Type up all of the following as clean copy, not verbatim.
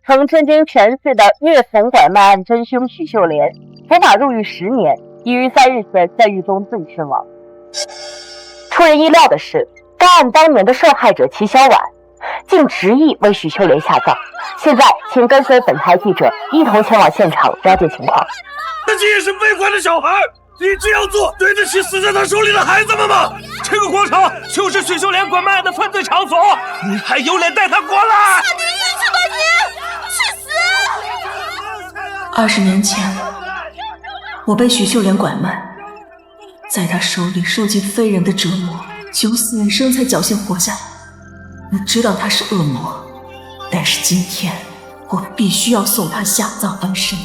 曾震惊全市的虐童拐卖案真凶许秀莲，伏法入狱10年，已于3日前在狱中自缢身亡。出人意料的是，该案当年的受害者齐小婉竟执意为许秀莲下葬。现在，请跟随本台记者一同前往现场了解情况。自己也是被拐的小孩，你这样做对得起死在他手里的孩子们吗？这个广场就是许秀莲拐卖案的犯罪场所，你还有脸带他过来？下地狱去吧你！去死！ 20年前，我被许秀莲拐卖，在他手里受尽非人的折磨，9死人生才侥幸活下来。我知道他是恶魔，但是今天我必须要送他下葬安身。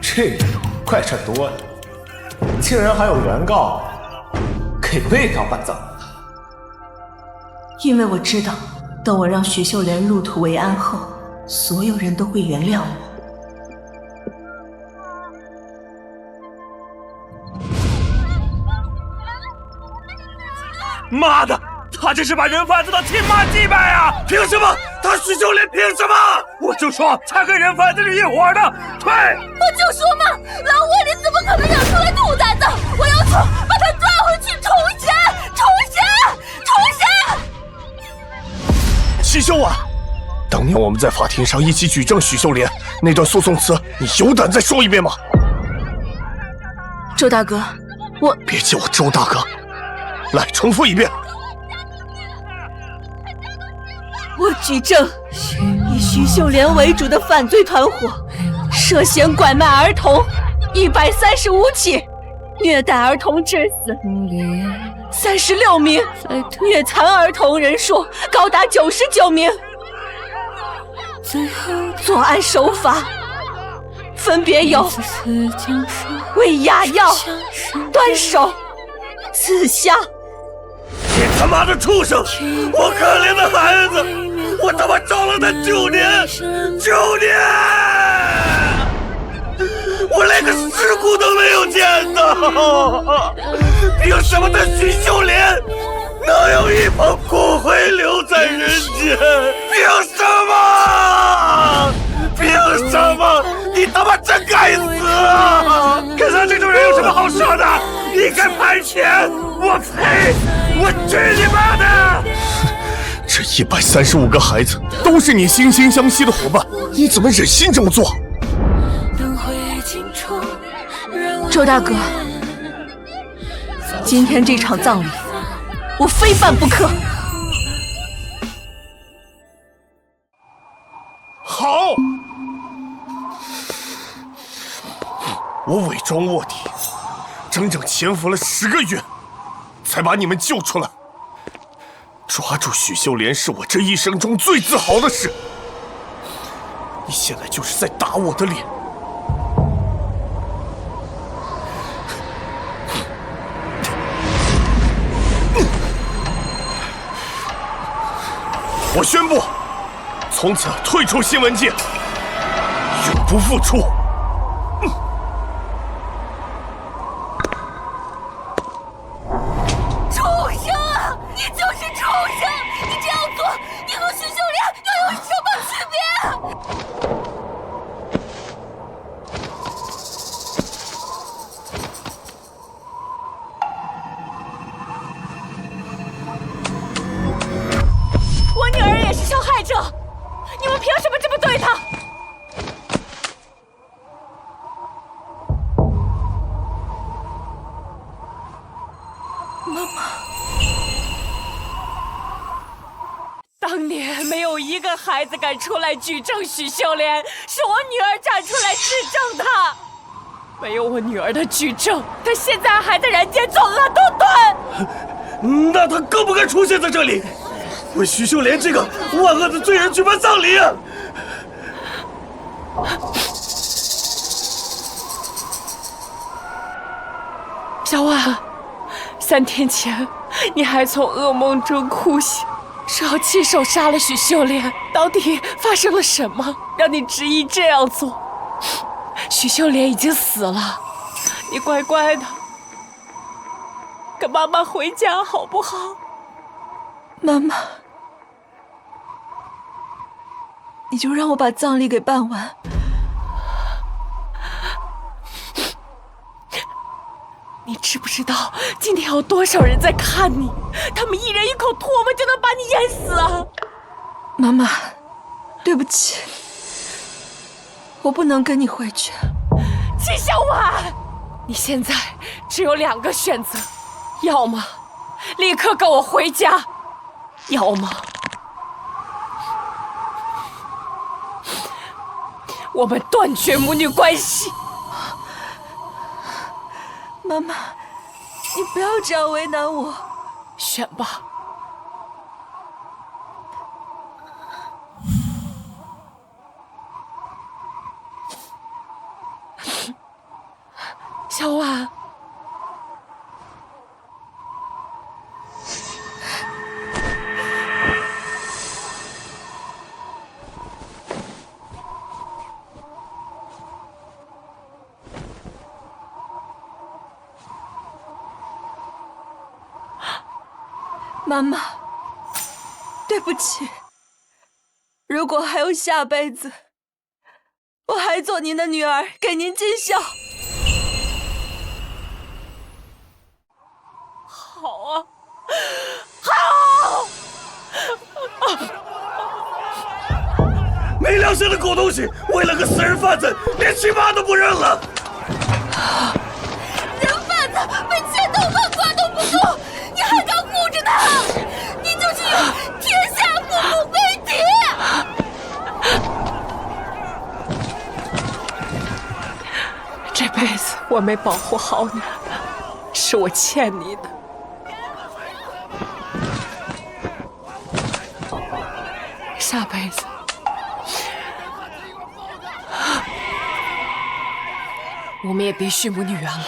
这个怪事多呀，竟然还有原告给被告办葬。因为我知道，等我让许秀莲入土为安后，所有人都会原谅我。妈的，他这是把人贩子当亲妈祭拜啊！凭什么？他许秀莲凭什么？我就说他跟人贩子是一伙的，退！我就说嘛，老窝里怎么可能养出来兔崽子？我要求把他抓回去重审，重审，重审！齐秀婉，当年我们在法庭上一起举证许秀莲那段诉讼词，你有胆再说一遍吗？周大哥，我别叫我周大哥，来重复一遍。我举证，以许秀莲为主的犯罪团伙涉嫌拐卖儿童135起，虐待儿童致死36名，虐残儿童人数高达99名。作案手法分别有喂哑药、断手、刺向。你他妈的畜生！我可怜的孩子，我他妈找了他9年，9年！我连个尸骨都没有见到，凭什么他许秀莲能有一捧骨灰留在人间？凭什么？凭什么？你他妈真该死啊！跟他这种人有什么好说的？你该赔钱！我呸！我去你妈的！这135个孩子都是你惺惺相惜的伙伴，你怎么忍心这么做？周大哥，今天这场葬礼我非办不可。好，我伪装卧底，整整潜伏了10个月，才把你们救出来。抓住许秀莲是我这一生中最自豪的事。你现在就是在打我的脸。我宣布，从此退出新闻界，永不复出。你们凭什么这么对他？妈妈，当年没有一个孩子敢出来举证许秀莲，是我女儿站出来指证她。没有我女儿的举证，她现在还在人间作恶多端。那她更不该出现在这里，为许秀莲这个万恶的罪人举办葬礼。小婉，3天前你还从噩梦中哭醒，说要亲手杀了许秀莲，到底发生了什么，让你执意这样做？许秀莲已经死了，你乖乖的跟妈妈回家好不好？妈妈，你就让我把葬礼给办完。你知不知道今天有多少人在看你？他们一人一口唾沫就能把你淹死啊！妈妈，对不起，我不能跟你回去。纪晓婉，你现在只有2个选择，要么立刻跟我回家，要么我们断绝母女关系。妈妈，你不要这样为难我。选吧。小婉，妈妈，对不起。如果还有下辈子，我还做您的女儿，给您尽孝。好啊，好！没良心的狗东西，为了个死人贩子，连亲妈都不认了。人贩子被千刀万剐都不够，你还敢护着他？你就是有天下父母归敌！这辈子我没保护好你，是我欠你的。下辈子，我们也别续母女缘了。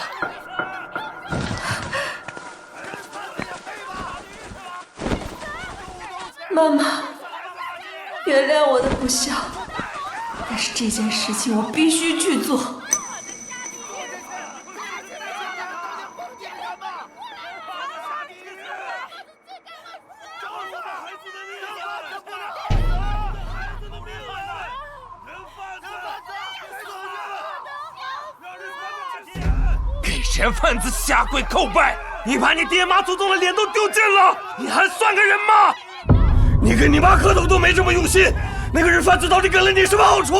妈妈，原谅我的不孝，但是这件事情我必须去做。人贩子下跪叩拜，你把你爹妈祖宗的脸都丢尽了，你还算个人吗？你跟你妈磕头都没这么用心，那个人贩子到底给了你什么好处？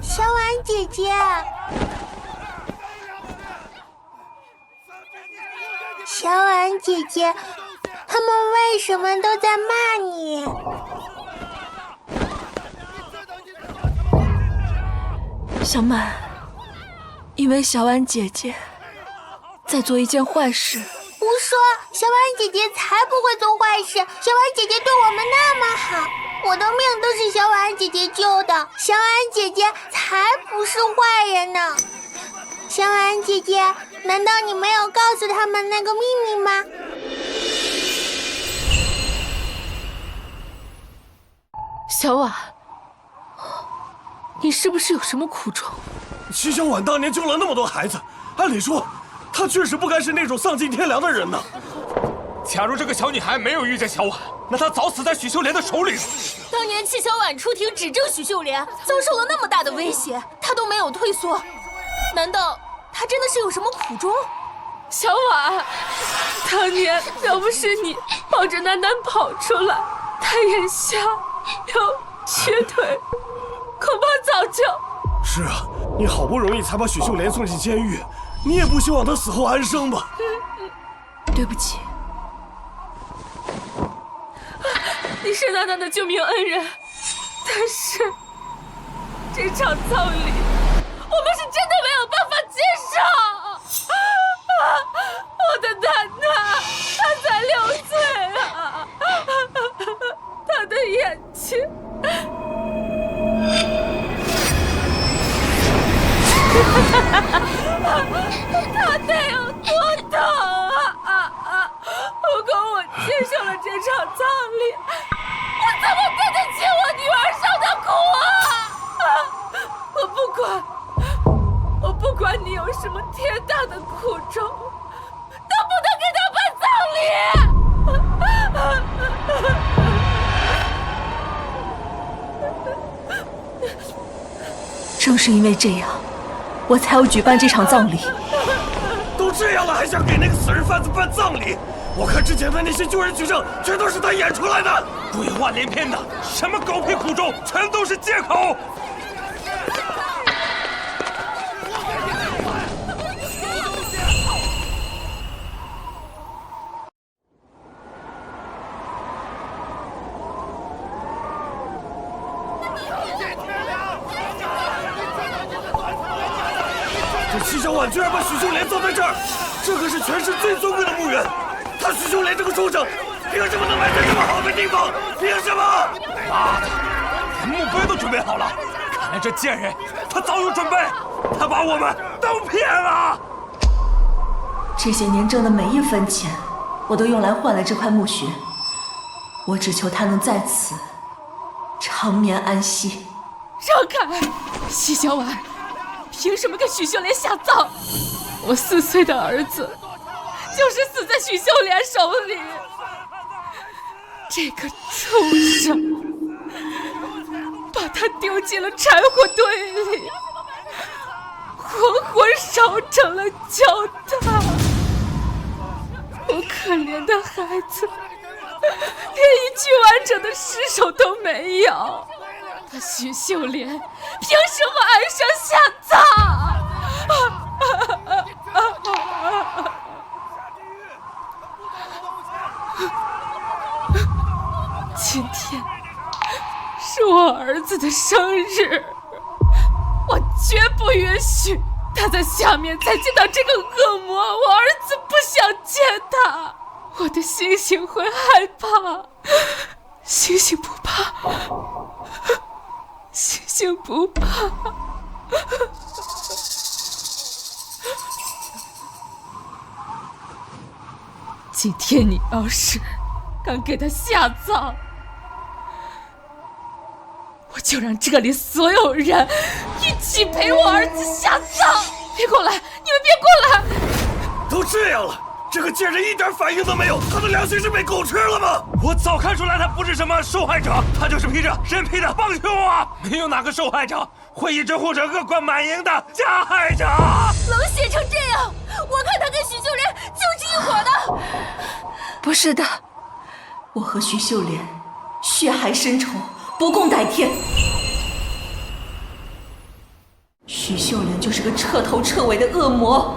小婉姐姐，小婉姐姐，他们为什么都在骂你？小满，因为小婉姐姐在做一件坏事。胡说！小婉姐姐才不会做坏事，小婉姐姐对我们那么好，我的命都是小婉姐姐救的，小婉姐姐才不是坏人呢。小婉姐姐，难道你没有告诉他们那个秘密吗？小婉，你是不是有什么苦衷？徐小婉当年救了那么多孩子，按理说她确实不该是那种丧尽天良的人呢。假如这个小女孩没有遇见小婉，那她早死在许秀莲的手里了。当年戚小婉出庭指证许秀莲，遭受了那么大的威胁，她都没有退缩，难道她真的是有什么苦衷？小婉，当年要不是你抱着楠楠跑出来，她眼瞎又瘸腿，恐怕早就……是啊，你好不容易才把许秀莲送进监狱，你也不希望她死后安生吧？对不起，你是楠楠的救命恩人，但是这场葬礼我们是真的没有办法接受。我的楠楠，她才6岁啊，她的眼睛，她得有多疼啊！如果我接受了这场葬礼，我怎么对得起我女儿受的苦啊！我不管，正是因为这样，我才要举办这场葬礼。都这样了，还想给那个死人贩子办葬礼？我看之前的那些救人取证，全都是他演出来的，鬼话连篇的，什么狗屁苦衷，全都是借口。这戚小婉居然把许秀莲葬在这儿，这可是全市最尊贵的墓园。他许秀莲这个畜生，凭什么能埋在这么好的地方？凭什么？妈的，连墓碑都准备好了！看来这贱人，他早有准备，他把我们都骗了。这些年挣的每一分钱，我都用来换了这块墓穴。我只求他能在此长眠安息。让开！戚小婉，凭什么跟许秀莲下葬？我4岁的儿子就是死在许秀莲手里。这个畜生把他丢进了柴火堆里，活活烧成了焦炭。我可怜的孩子连一具完整的尸首都没有，他许秀莲凭什么安生下葬？今天是我儿子的生日，我绝不允许他在下面再见到这个恶魔。我儿子不想见他，我的星星会害怕，星星不怕，星星不怕。今天你要是敢给他下葬，我就让这里所有人一起陪我儿子下葬！别过来，你们别过来！都这样了，这个贱人一点反应都没有，他的良心是被狗吃了吗？我早看出来他不是什么受害者，他就是披着人皮的帮凶啊！没有哪个受害者会一直护着恶贯满盈的加害者。冷血成这样，我看他跟许秀莲就是一伙的。不是的，我和许秀莲血海深仇，不共戴天。许秀莲就是个彻头彻尾的恶魔。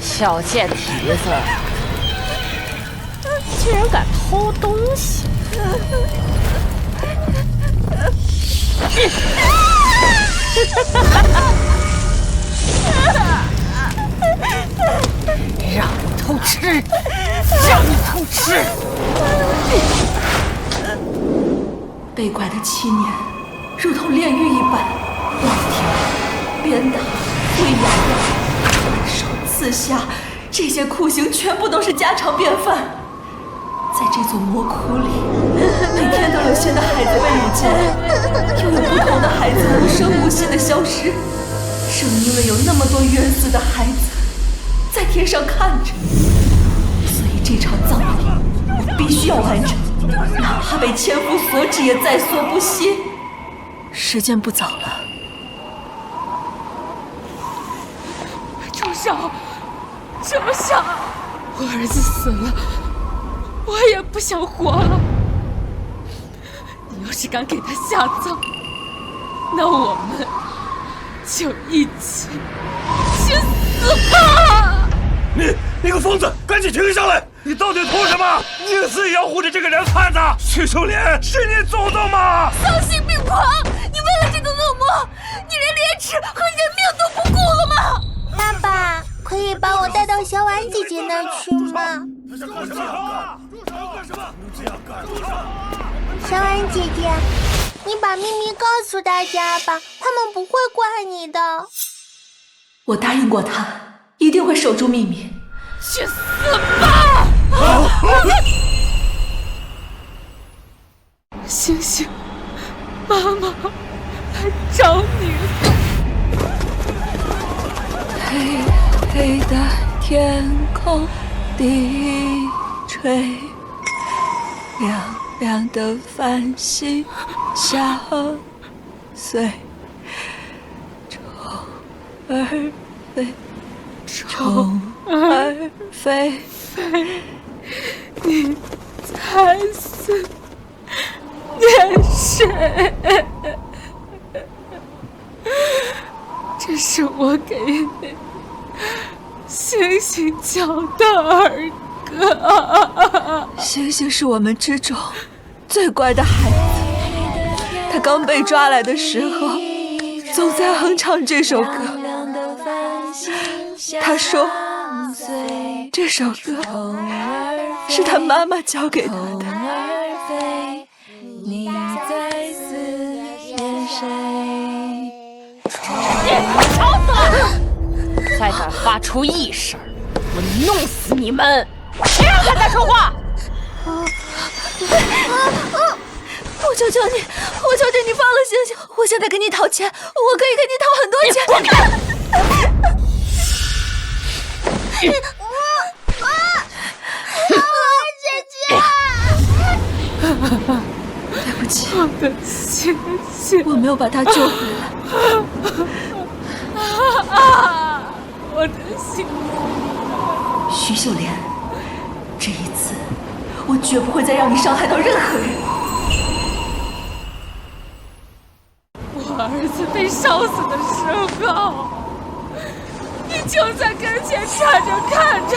小贱蹄子，居然敢偷东西！让你偷吃，让你偷吃！被拐的7年，如同炼狱一般，老天鞭打、喂养、斩首、刺瞎，这些酷刑全部都是家常便饭。在这座魔窟里，每天都有新的孩子被掳进，又有不同的孩子无声无息的消失。正因为有那么多冤死的孩子在天上看着，所以这场葬礼我必须要完成，哪怕被千夫所指也在所不惜。时间不早了，住手！这么想，我儿子死了，我也不想活了。你要是敢给他下葬，那我们就一起去死吧！你个疯子，赶紧停下来！你到底图什么？宁死也要护着这个人汉子！许秀莲，是你祖宗吗？丧心病狂！你为了这个恶魔，你连廉耻和人命都不顾了吗？爸爸，可以把我带到小婉姐姐那儿去吗？小婉姐姐，你把秘密告诉大家吧，他们不会怪你的。我答应过他，一定会守住秘密。去死吧！星星，妈妈来找你。黑黑的天空，低垂，亮亮的繁星相随，虫儿飞，虫儿飞，你才思念谁？这是我给你星星教的儿歌。星星是我们之中最乖的孩子，他刚被抓来的时候，总在哼唱这首歌。他说，这首歌是他妈妈教给他的。你在思念谁？吵死了！再敢发出一声，我弄死你们！谁让他在说话？我求求你，我求求你放了星星！我现在给你讨钱，我可以给你讨很多钱。你滚！对不起，我的星星，我没有把他救回来。我的星星，徐秀莲，这一次我绝不会再让你伤害到任何人。我儿子被烧死的时候，你就在跟前站着看着，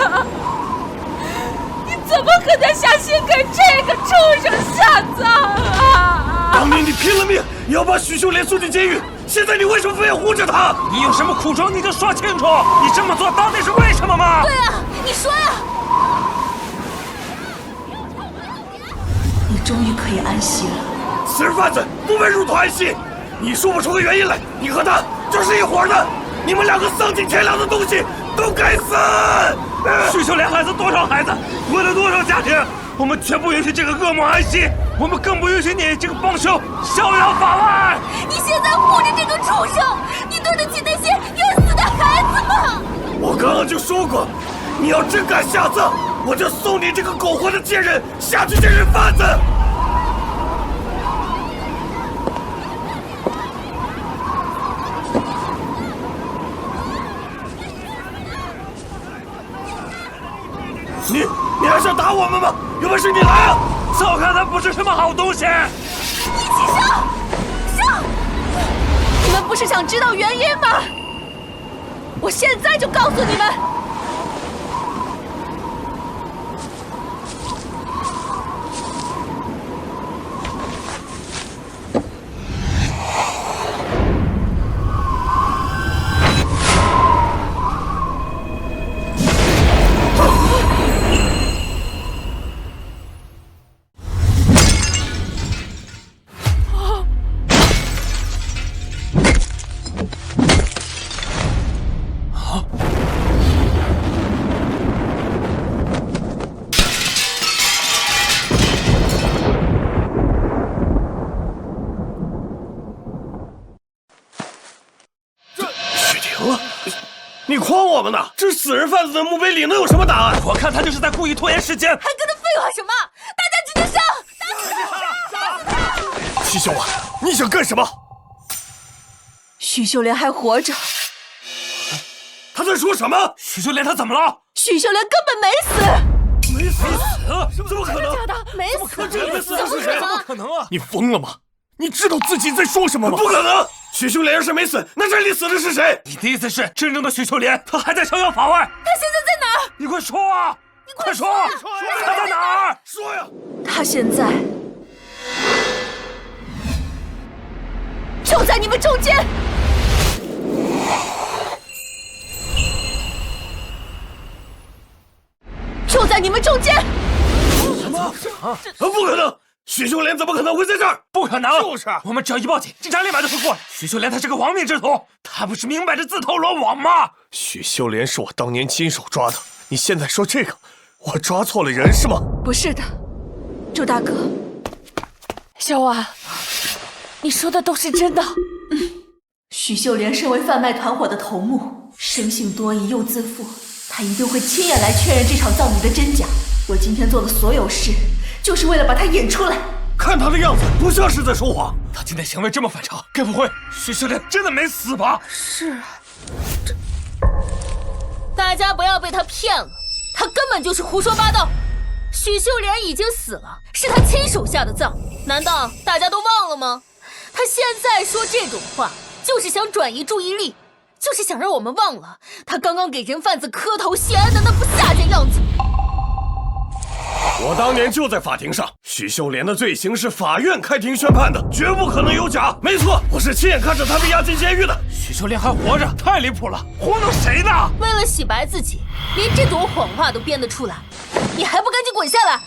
你怎么可能下心给这个畜生下葬啊？当年你拼了命要把许秀莲送进监狱，现在你为什么非要护着她？你有什么苦衷你就说清楚，你这么做到底是为什么吗？对啊，你说呀！你终于可以安息了。死人贩子不配入土安息，你说不出个原因来，你和他就是一伙的，你们两个丧尽天良的东西都该死！许秀莲害死多少孩子，毁了多少家庭，我们绝不允许这个恶魔安息，我们更不允许你这个帮凶逍遥法外！你现在护着这个畜生，你对得起那些冤死的孩子吗？我刚刚就说过，你要真敢下葬，我就送你这个苟活的贱人下去见人贩子！你还想打我们吗？有本事你来啊！走开，他不是什么好东西。一起上！上！你们不是想知道原因吗？我现在就告诉你们。你诓我们呢？这死人贩子的墓碑里能有什么答案？我看他就是在故意拖延时间。还跟他废话什么？大家直接上！打死他！徐小婉，你想干什么？许秀莲还活着。他在说什么？许秀莲她怎么了？许秀莲根本没死。没死？怎么可能？没死？这没死的是谁？怎么可能啊？你疯了吗？你知道自己在说什么吗？不可能！许秀莲要是没死，那这里死的是谁？你的意思是，真正的许秀莲她还在逍遥法外？他现在在哪儿？你快说啊！你快说！她在哪儿？说呀！他现在就在你们中间。就在你们中间！什么？不可能！许秀莲怎么可能会在这儿？不可能！就是，我们只要一报警，警察立马就会过来。许秀莲她是个亡命之徒，她不是明摆着自投罗网吗？许秀莲是我当年亲手抓的，你现在说这个，我抓错了人是吗？不是的，周大哥。小婉，你说的都是真的。许秀莲身为贩卖团伙的头目，生性多疑又自负，她一定会亲眼来确认这场葬礼的真假。我今天做的所有事，就是为了把他演出来。看他的样子，不像是在说谎。他今天行为这么反常，该不会许秀莲真的没死吧？是啊，大家不要被他骗了，他根本就是胡说八道。许秀莲已经死了，是他亲手下的葬，难道大家都忘了吗？他现在说这种话，就是想转移注意力，就是想让我们忘了他刚刚给人贩子磕头谢恩的那副下贱样子。我当年就在法庭上，许秀莲的罪行是法院开庭宣判的，绝不可能有假。没错，我是亲眼看着她被押进监狱的。许秀莲还活着，太离谱了，糊弄谁呢？为了洗白自己，连这种谎话都编得出来，你还不赶紧滚下来！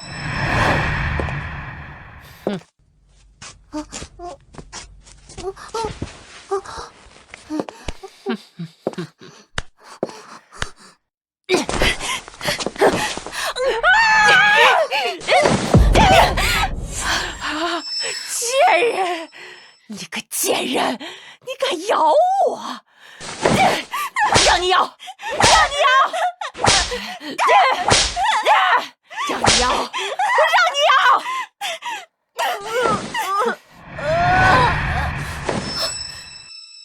贱人，你个贱人，你敢咬我！让你咬，让你咬，让你咬，我让你咬！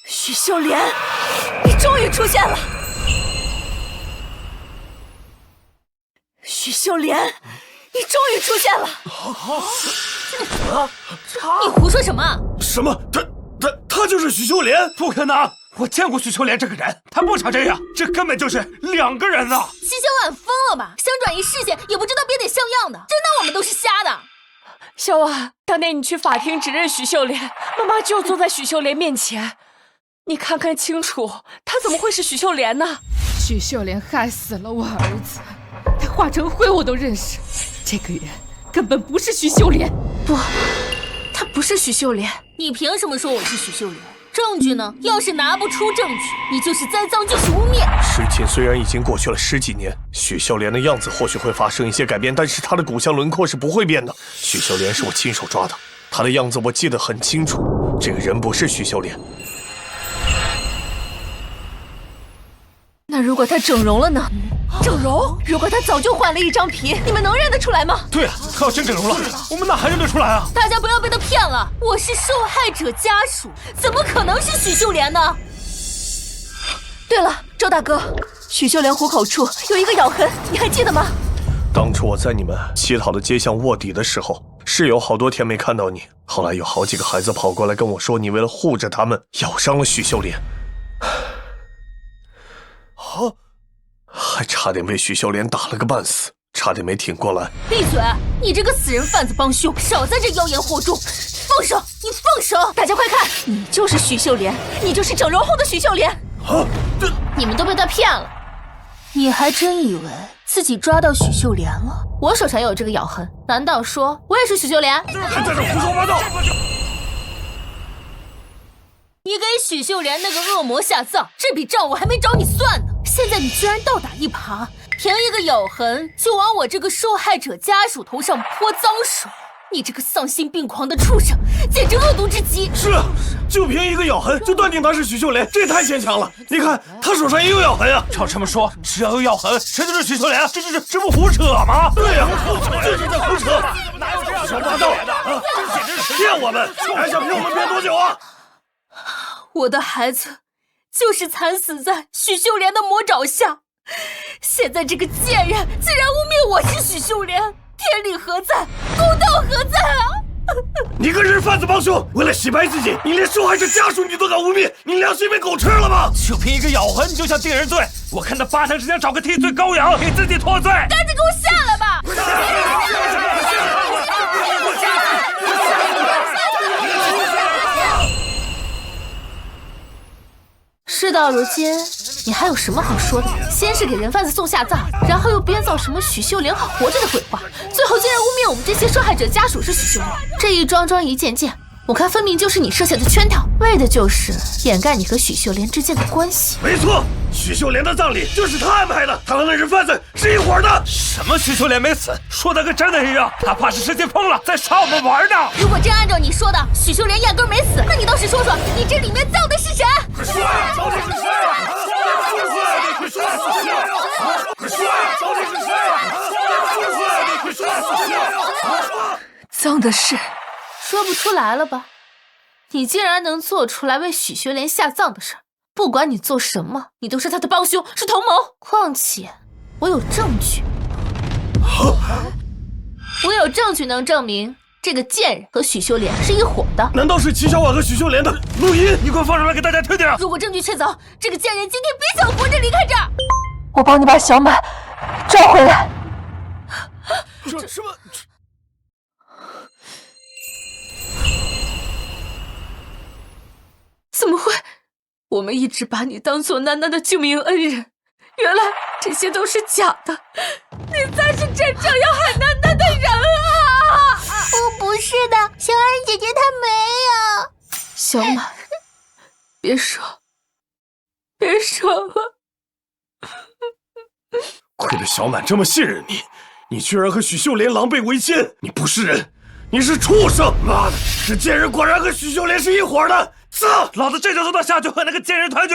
许秀莲，你终于出现了！许秀莲，你终于出现了！你胡说什么？什么？他就是许秀莲？不可能！我见过许秀莲这个人，她不长这样，这根本就是两个人啊！奚小婉疯了吧？想转移视线也不知道编点像样的，真当我们都是瞎的？小婉，当年你去法庭指认许秀莲，妈妈就坐在许秀莲面前，你看看清楚，她怎么会是许秀莲呢？许秀莲害死了我儿子，他化成灰我都认识，这个人根本不是许秀莲。不，她不是许秀莲。你凭什么说我是许秀莲？证据呢？要是拿不出证据，你就是栽赃，就是污蔑。事情虽然已经过去了10几年，许秀莲的样子或许会发生一些改变，但是她的骨相轮廓是不会变的。许秀莲是我亲手抓的，她的样子我记得很清楚。这个人不是许秀莲。那如果她整容了呢？整容？如果她早就换了一张皮，你们能认得出来吗？对啊，她要真整容了，我们哪还认得出来啊？大家不要被他骗了，我是受害者家属，怎么可能是许秀莲呢？对了，周大哥，许秀莲虎口处有一个咬痕，你还记得吗？当初我在你们乞讨的街巷卧底的时候，是有好多天没看到你。后来有好几个孩子跑过来跟我说，你为了护着他们，咬伤了许秀莲。还差点被许秀莲打了个半死，差点没挺过来。闭嘴！你这个死人贩子帮凶，少在这妖言惑众！放手！你放手！大家快看，你就是许秀莲，你就是整容后的许秀莲。你们都被他骗了，你还真以为自己抓到许秀莲了？我手上也有这个咬痕，难道说我也是许秀莲？还在这胡说八道！你给许秀莲那个恶魔下葬，这笔账我还没找你算呢。现在你居然倒打一耙，凭一个咬痕就往我这个受害者家属头上泼脏水，你这个丧心病狂的畜生，简直恶毒至极！是啊，就凭一个咬痕就断定他是许秀莲，这也太牵强了。你看他手上也有咬痕啊！照这么说，只要有咬痕，谁就是许秀莲？这不胡扯吗？对呀，就是在胡扯！哪有这样胡说八道的啊？这简直是骗我们！还想骗我们骗多久啊？我的孩子就是惨死在许秀莲的魔爪下，现在这个贱人竟然污蔑我是许秀莲，天理何在？公道何在啊？你个人贩子帮凶，为了洗白自己，你连受害者家属你都敢污蔑，你良心被狗吃了吗？就凭一个咬痕你就想定人罪？我看他8成是想找个替罪羔羊给自己脱罪。赶紧给我下来吧！事到如今，你还有什么好说的？先是给人贩子送下葬，然后又编造什么许秀莲还活着的鬼话，最后竟然污蔑我们这些受害者家属是许秀莲。这一桩桩一件件，我看分明就是你设下的圈套，为的就是掩盖你和许秀莲之间的关系。没错，许秀莲的葬礼就是他安排的，他和那人贩子是一伙的。什么许秀莲没死，说的跟真的一样，他怕是失心疯了，在耍我们玩呢。如果真按照你说的，许秀莲压根没死，那你倒是说说，你这里面葬的是谁？快说，到底是谁？快说，快说，到底是谁？快说，葬的是，说不出来了吧？你竟然能做出来为许修莲下葬的事，不管你做什么，你都是他的帮凶，是同谋。况且我有证据，我有证据能证明这个贱人和许修莲是一伙的。难道是齐小婉和许秀莲的录音？你给我放出来给大家听听。如果证据确凿，这个贱人今天别想活着离开这儿。我帮你把小满抓回来。这什么？怎么会？我们一直把你当做楠楠的救命恩人，原来这些都是假的。你才是真正要害楠楠的人啊！我不是的，小安姐姐她没有。小满，别说了。亏得小满这么信任你，你居然和许秀莲狼狈为奸！你不是人，你是畜生！妈的，这贱人果然和许秀莲是一伙的！死！老子这就送他下去和那个贱人团聚！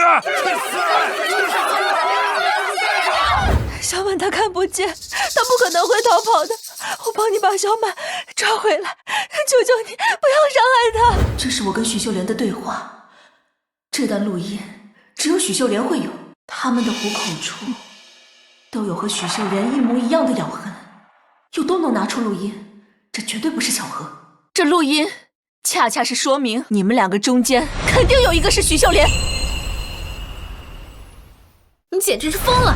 小满他看不见，他不可能会逃跑的。我帮你把小满抓回来，求求你不要伤害他。这是我跟许秀莲的对话，这段录音只有许秀莲会有，他们的虎口处都有和许秀莲一模一样的咬痕，又都能拿出录音，这绝对不是巧合。这录音恰恰是说明你们两个中间肯定有一个是许秀莲。你简直是疯了！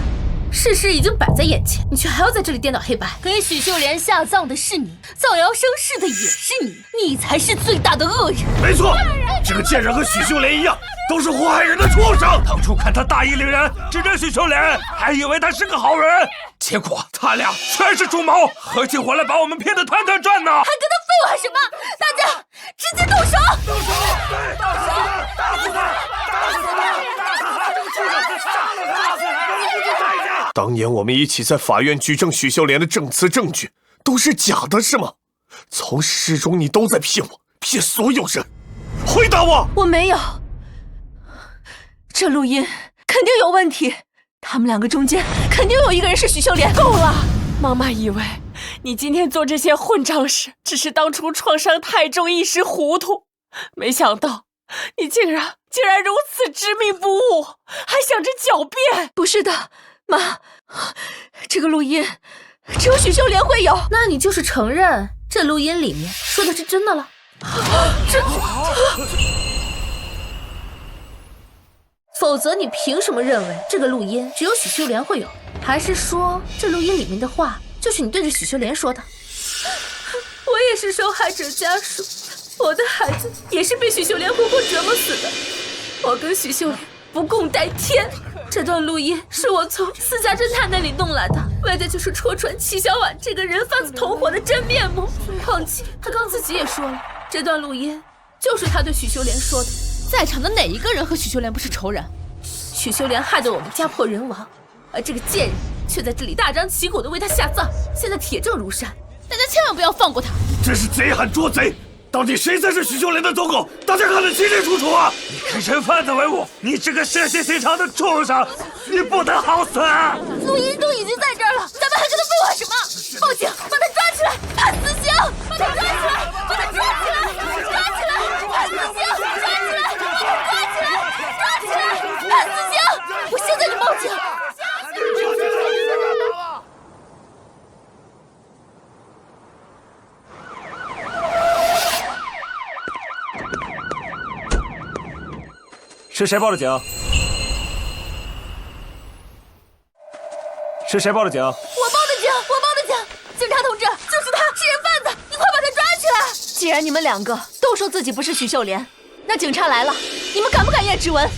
事实已经摆在眼前，你却还要在这里颠倒黑白。给许秀莲下葬的是你，造谣生事的也是你，你才是最大的恶人。没错，这个贱人和许秀莲一样，都是祸害人的畜生。当初看他大义凛然，指着许秀莲，还以为他是个好人，结果他俩全是主谋，合起伙来把我们骗得团团转呢。还跟他废话什么？大家直接动手！动手！对，动手！打死他！打死他！打这个畜生！杀了他！当年我们一起在法院举证许秀莲的证词证据都是假的，是吗？从始至终你都在骗我，骗所有人。回答我！我没有。这录音肯定有问题，他们两个中间肯定有一个人是许秀莲。够了！妈妈以为你今天做这些混账事，只是当初创伤太重一时糊涂，没想到你竟然如此执迷不悟，还想着狡辩。不是的，妈，这个录音只有许秀莲会有。那你就是承认这录音里面说的是真的了？否则你凭什么认为这个录音只有许秀莲会有？还是说这录音里面的话就是你对着许秀莲说的？我也是受害者家属，我的孩子也是被许秀莲活活折磨死的。我跟许秀莲不共戴天。这段录音是我从私家侦探那里弄来的，为的就是戳穿齐小婉这个人贩子同伙的真面目。况且他刚自己也说了，这段录音就是他对许秀莲说的。在场的哪一个人和许秀莲不是仇人？许秀莲害得我们家破人亡，而这个贱人却在这里大张旗鼓地为他下葬，现在铁证如山，大家千万不要放过他。真是贼喊捉贼！到底谁才是许秀莲的走狗？大家看得清清楚楚啊！你跟人贩子为伍，你这个血气心肠的畜生，你不得好死！录音都已经在这儿了，咱们还跟他废话什么？报警，把他抓起来，判死刑！把他抓起来，把他抓起来，抓起来，判死刑！抓起来，抓起来，抓起来，判死刑！我现在就报警！是谁报的警？是谁报的警？我报的警，我报的警！警察同志，就是他，是人贩子，你快把他抓起来！既然你们两个都说自己不是许秀莲，那警察来了，你们敢不敢验指纹？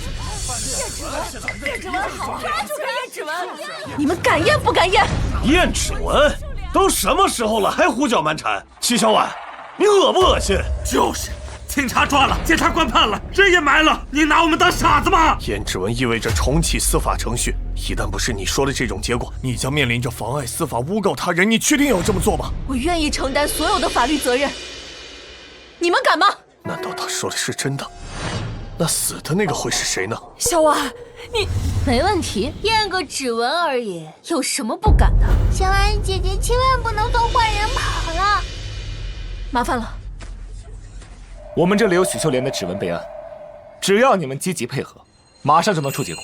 验指纹好，抓住他验指纹！你们敢验不敢验？验指纹？都什么时候了，还胡搅蛮缠？齐小婉，你恶不恶心？就是。警察抓了，检察官判了，人也埋了，你拿我们当傻子吗？验指纹意味着重启司法程序，一旦不是你说的这种结果，你将面临着妨碍司法、诬告他人。你确定要这么做吗？我愿意承担所有的法律责任，你们敢吗？难道他说的是真的？那死的那个会是谁呢？小婉，你没问题，验个指纹而已，有什么不敢的？小安姐姐千万不能放坏人跑了。麻烦了。我们这里有许秀莲的指纹备案，只要你们积极配合，马上就能出结果。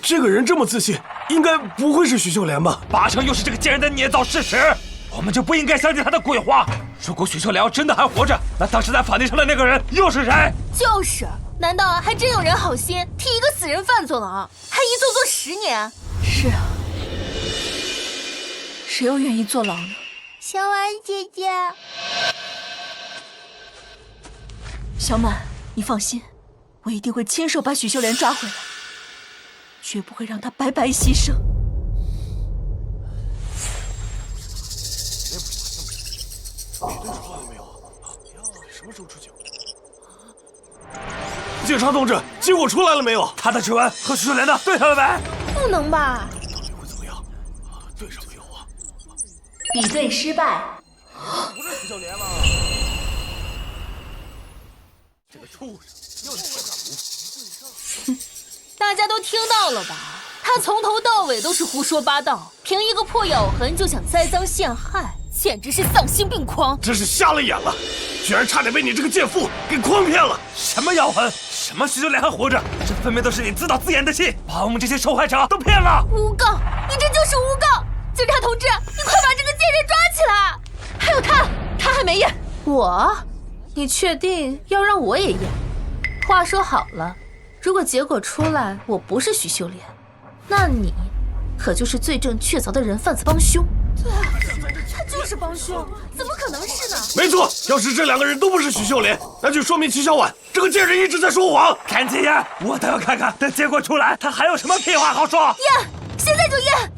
这个人这么自信，应该不会是许秀莲吧？马上又是这个贱人的捏造事实，我们就不应该相信他的鬼话。如果许秀莲要真的还活着，那当时在法庭上的那个人又是谁？就是，难道还真有人好心替一个死人犯坐牢，还一坐坐10年？是啊，谁又愿意坐牢呢？小婉姐姐，小满，你放心，我一定会亲手把许秀莲抓回来，绝不会让她白白牺牲。什么时候出警？警察同志，结果出来了没有？他的指纹和许秀莲的对上了没？不能吧？到底会怎么样？对上没有啊？比对失败。不是许秀莲吗？这个畜生又在说哼，大家都听到了吧？他从头到尾都是胡说八道，凭一个破咬痕就想栽赃陷害，简直是丧心病狂！真是瞎了眼了，居然差点被你这个贱妇给诓骗了！什么咬痕？什么许秀莲还活着？这分明都是你自导自演的戏，把我们这些受害者都骗了！诬告！你这就是诬告！警察同志，你快把这个贱人抓起来！还有他还没验。我？你确定要让我也验？话说好了，如果结果出来我不是许秀莲，那你可就是罪证确凿的人贩子帮凶。对啊，他就是帮凶，怎么可能是呢？没错，要是这2个人都不是许秀莲，那就说明齐小婉这个贱人一直在说谎。赶紧验，我倒要看看等结果出来，他还有什么屁话好说。验，现在就验！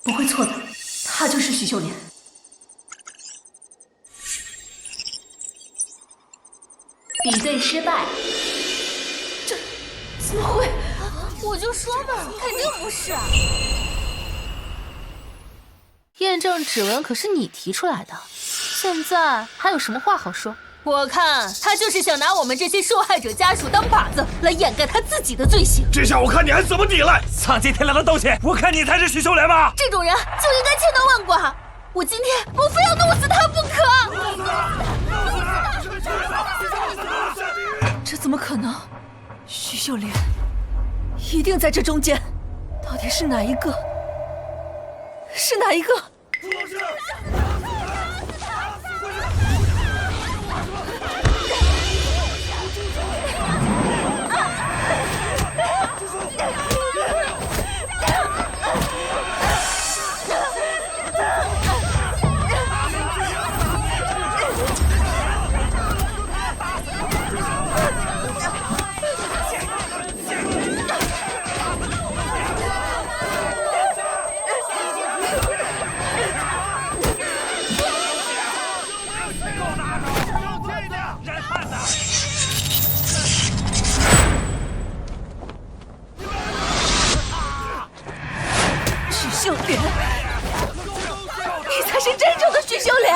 不会错的，她就是许秀莲。比对失败。这怎么会？我就说吧，肯定不是。验证指纹可是你提出来的，现在还有什么话好说？我看他就是想拿我们这些受害者家属当靶子，来掩盖他自己的罪行。这下我看你还怎么抵赖！丧尽天良的东西，我看你才是许秀莲吧！这种人就应该千刀万剐，我今天非要弄死他不可！这怎么可能？许秀莲一定在这中间，到底是哪一个？是哪一个？许秀莲，你才是真正的许秀莲！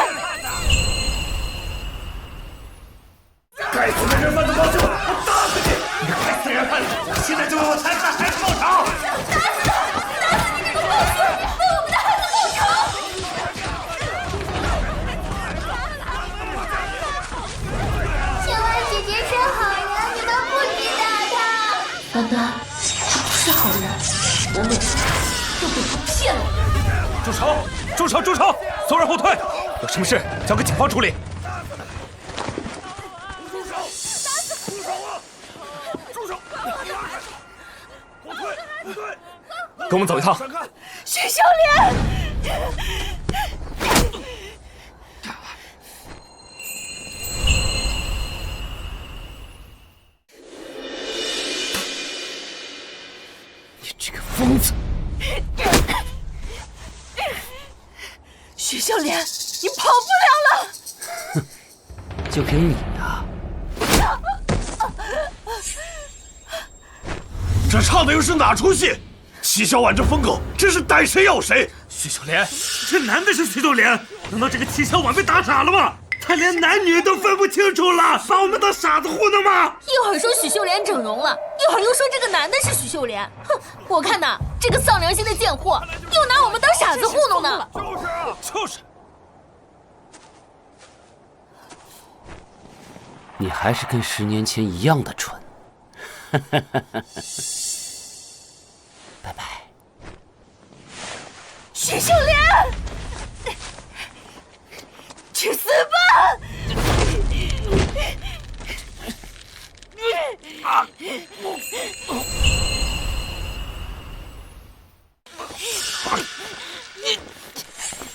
该死的人贩子帮凶，我打死你！你个该死人贩子，现在就为我残杀孩子报仇！打死他！打死你这个帮凶，为我们的孩子报仇！小婉姐姐是好人，你们不许打她。丹丹，他不是好人，我们都被他骗了。住手！住手！住手！所有人后退！有什么事交给警方处理。跟我们走一趟。许秀莲，你这个疯子！许秀莲，你跑不了了！哼，就凭你呀！这唱的又是哪出戏？齐小婉这疯狗真是逮谁要谁。徐秀莲，这男的是徐秀莲？难道这个齐小婉被打傻了吗？他连男女都分不清楚了，把我们当傻子糊弄吗？一会儿说许秀莲整容了，一会儿又说这个男的是许秀莲。哼，我看呐，这个丧良心的贱货又拿我们当傻子糊弄呢。就是。你还是跟10年前一样的蠢。拜拜。许秀莲，去死吧！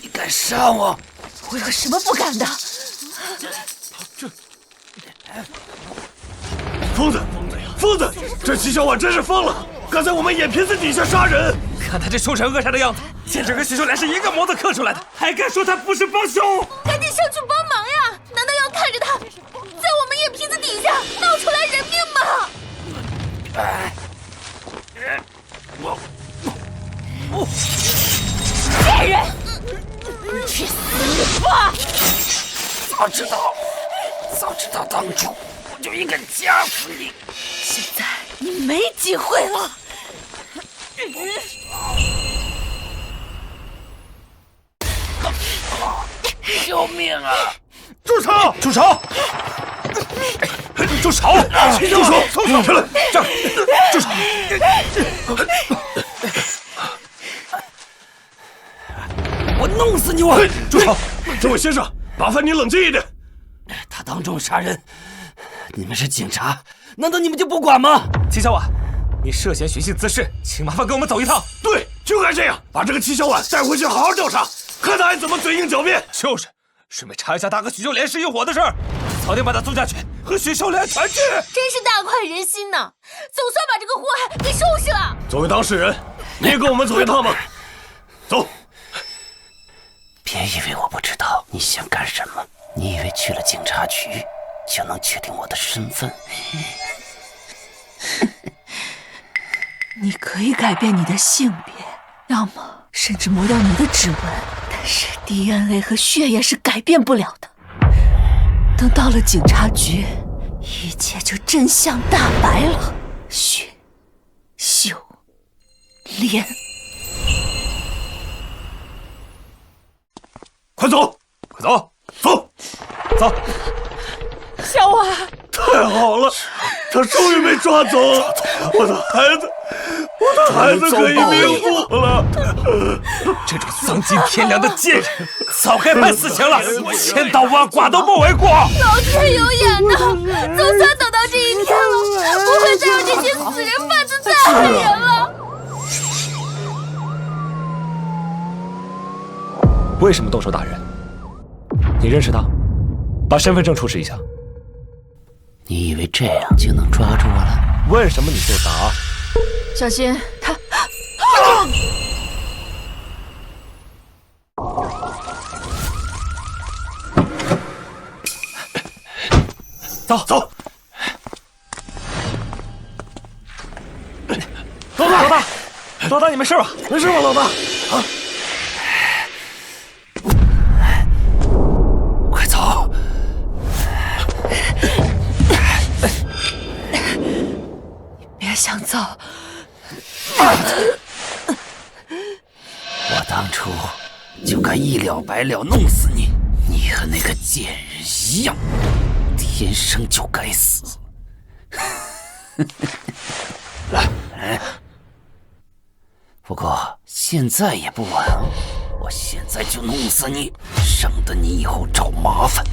你敢杀我？我有什么不敢的？疯子，疯子！这齐小婉真是疯了，敢在我们眼皮子底下杀人！看他这凶神恶煞的样子，简直跟徐秀莲是一个模子刻出来的，还敢说他不是帮凶？赶紧上去帮忙呀！难道要看着他在我们眼皮子底下闹出来人命吗？贱人，去死吧！早知道当初我就应该夹死你。现在你没机会了。救命啊！住手！住手！住手！住手！起来！这儿！住手！我弄死你！我住手！这位先生，麻烦你冷静一点。他当众杀人，你们是警察，难道你们就不管吗？齐小婉，你涉嫌寻衅滋事，请麻烦跟我们走一趟。对，就该这样，把这个齐小婉带回去好好调查，看他还怎么嘴硬狡辩。就是，顺便查一下大哥许秀莲是一伙的事儿，早点把他送下去，和许秀莲团聚。真是大快人心呐！总算把这个祸害给收拾了。作为当事人，你也跟我们走一趟吗？走。别以为我不知道你想干什么，你以为去了警察局就能确定我的身份？你可以改变你的性别，要么甚至抹掉你的指纹，但是 DNA 和血液是改变不了的。等到了警察局，一切就真相大白了。许秀莲，快走，快走，走，走！小婉，太好了，他终于被抓走了，我的孩子可以瞑目了。这种丧尽天良的贱人，早该判死刑了，千刀万剐都不为过。老天有眼呐，总算等到这一天了，不会再让这些死人贩子再害人了。为什么动手打人？你认识他？把身份证出示一下。你以为这样就能抓住我了？问什么你就答。小心他！走走。老大，你没事吧？没事吧，老大？啊！快走！别想走！我当初就该一了百了弄死你，你和那个贱人一样，天生就该死。不过现在也不晚，我现在就弄死你，省得你以后找麻烦。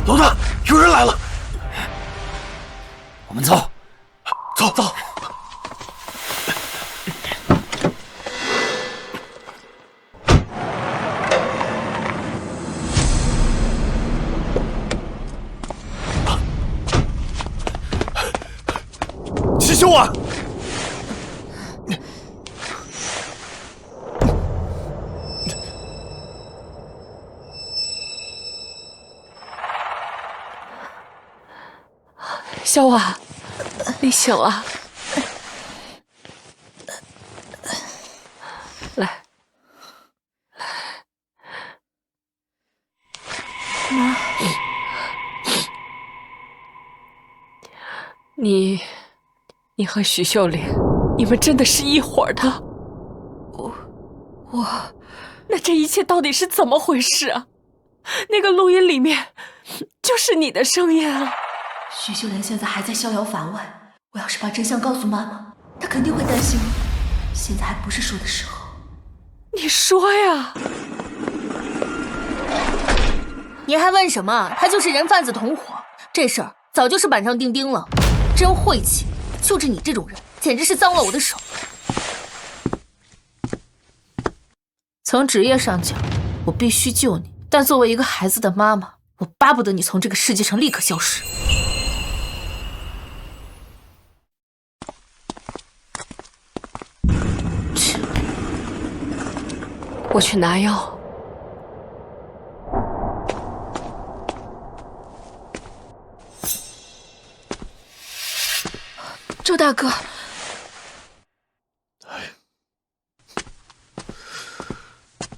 老大，有人来了，我们走，走走。齐修啊！小婉，你醒了。来，妈，你和许秀莲，你们真的是一伙的？我，那这一切到底是怎么回事啊？那个录音里面就是你的声音啊！许秀莲现在还在逍遥法外，我要是把真相告诉妈妈，她肯定会担心我。现在还不是说的时候。你说呀！你还问什么？他就是人贩子同伙，这事儿早就是板上钉钉了。真晦气，就是你这种人，简直是脏了我的手。从职业上讲，我必须救你，但作为一个孩子的妈妈，我巴不得你从这个世界上立刻消失。我去拿药。周大哥，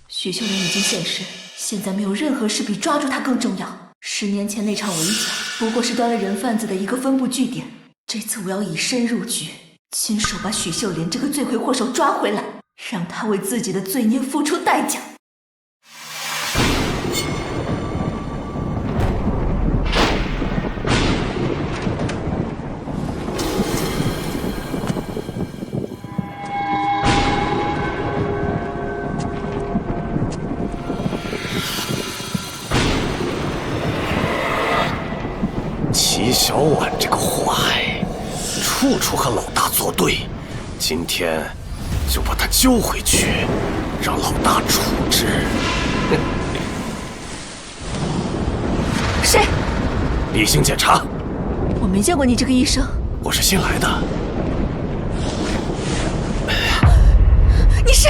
许秀莲已经现身，现在没有任何事比抓住她更重要。10年前那场围剿，不过是端了人贩子的一个分布据点。这次我要以身入局，亲手把许秀莲这个罪魁祸首抓回来，让她为自己的罪孽付出代价。齐小婉这个坏，处处和老大作对，今天就把他揪回去，让老大处置。谁？例行检查。我没见过你这个医生。我是新来的。你是？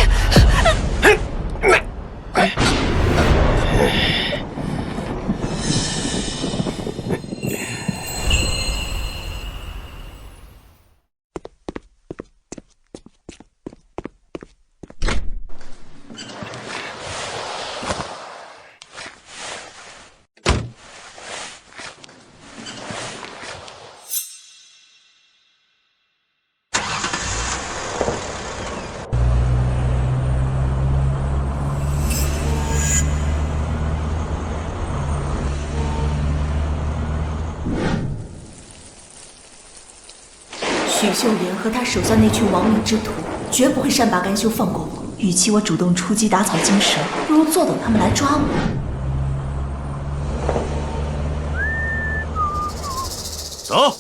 许秀莲和他手下那群亡命之徒绝不会善罢甘休放过我。与其我主动出击打草惊蛇，不如坐等他们来抓我。走，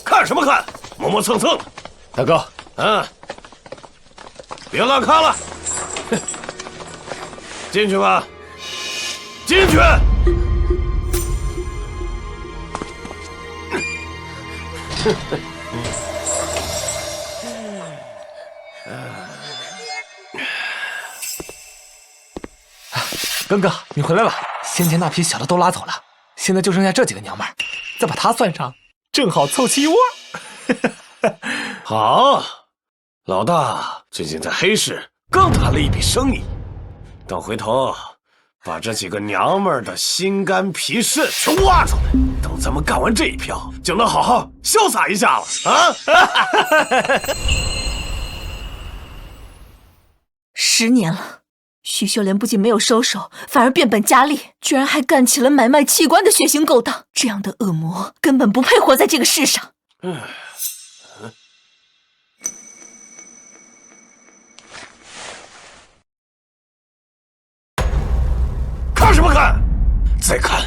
看什么看？磨磨蹭蹭的。大哥，别乱看了，进去吧，进去。哥哥，你回来了。先前那批小的都拉走了，现在就剩下这几个娘们儿，再把她算上，正好凑齐一窝。好，老大最近在黑市刚谈了一笔生意，等回头把这几个娘们儿的心肝脾肾全挖出来，等咱们干完这一票，就能好好潇洒一下了啊！10年了，许秀莲不仅没有收手，反而变本加厉，居然还干起了买卖器官的血腥勾当。这样的恶魔根本不配活在这个世上。看什么看？再看，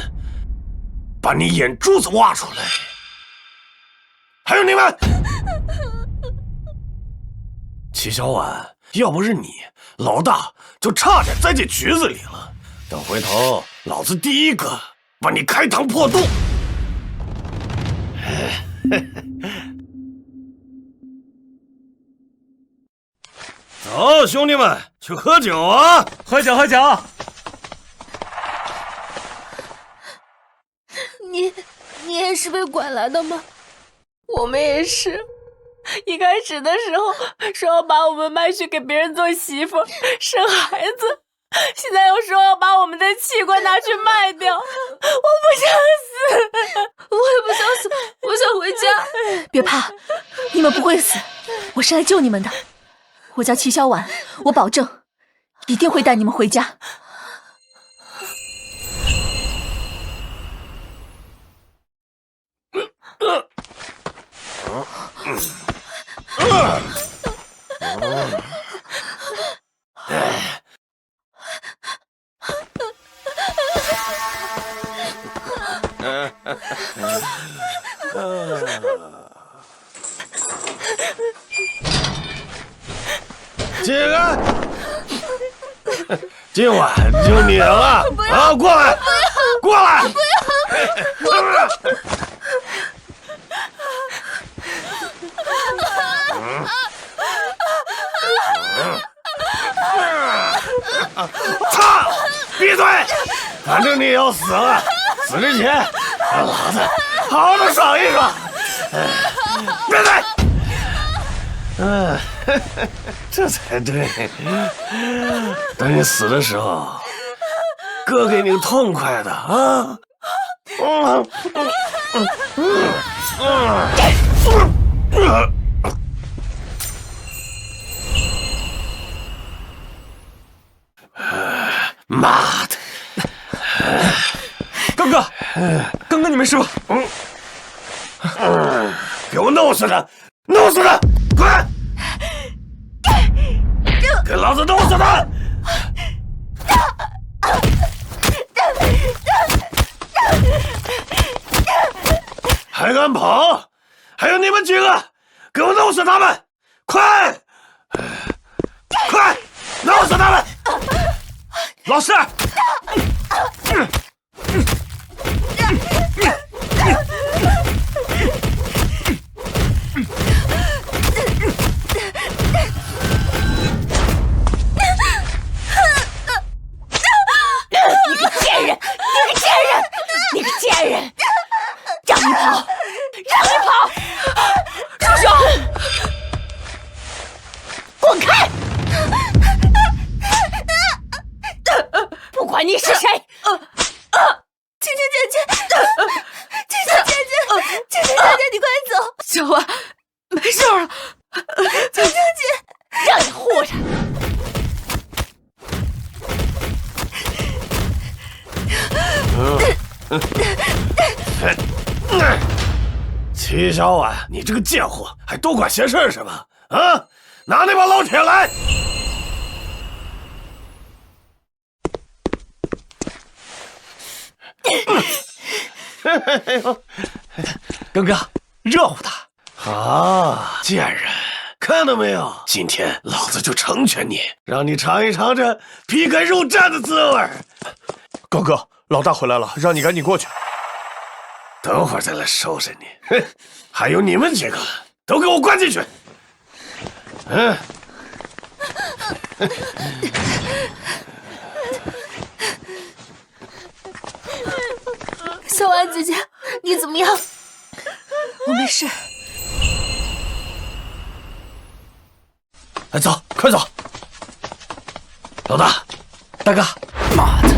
把你眼珠子挖出来！还有你们，齐小婉，要不是你，老大就差点栽进局子里了。等回头，老子第一个把你开膛破肚！走，兄弟们，去喝酒啊！喝酒，喝酒！你也是被拐来的吗？我们也是。一开始的时候说要把我们卖去给别人做媳妇生孩子，现在又说要把我们的器官拿去卖掉。我不想死，我也不想死，我想回家。别怕，你们不会死，我是来救你们的。我叫齐小婉，我保证一定会带你们回家。这个，今晚就你了啊！过来，过来！不要！操！闭嘴！反正你也要死了，死之前让老子好好的爽一爽。闭嘴！这才对。等你死的时候，哥给你痛快的啊！妈的！刚哥，刚哥，你没事吧？给我弄死他！弄死他！快！给老子弄死他！还敢跑？还有你们几个，给我弄死他们！快！快！弄死他们！老师！你个贱人！你个贱人！你个贱人！让你跑！让你跑！住手！滚开！不管你是谁！青青姐姐，青青姐姐，青青姐姐，你快走！小婉，没事了。青青姐，让你护着。齐小婉，你这个贱货，还多管闲事是吧？啊，拿那把老铁来！刚哥，热乎的啊，贱人，看到没有？今天老子就成全你，让你尝一尝这皮开肉绽的滋味。高哥，老大回来了，让你赶紧过去。等会儿再来收拾你。哼，还有你们几个，都给我关进去。小婉姐姐，你怎么样？我没事。哎，走，快走！老大，大哥，妈的，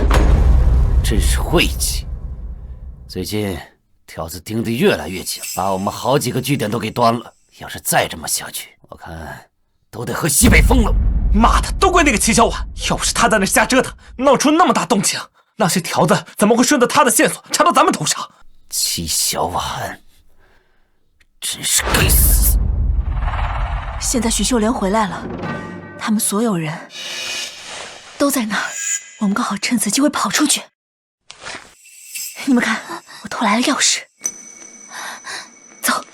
真是晦气！最近条子盯得越来越紧，把我们好几个据点都给端了。要是再这么下去，我看都得喝西北风了。妈的，都怪那个齐小婉，要不是他在那瞎折腾，闹出那么大动静，那些条子怎么会顺着他的线索查到咱们头上？齐小婉，真是该死！现在许秀莲回来了，他们所有人都在那儿，我们刚好趁此机会跑出去。你们看，我偷来了钥匙，走。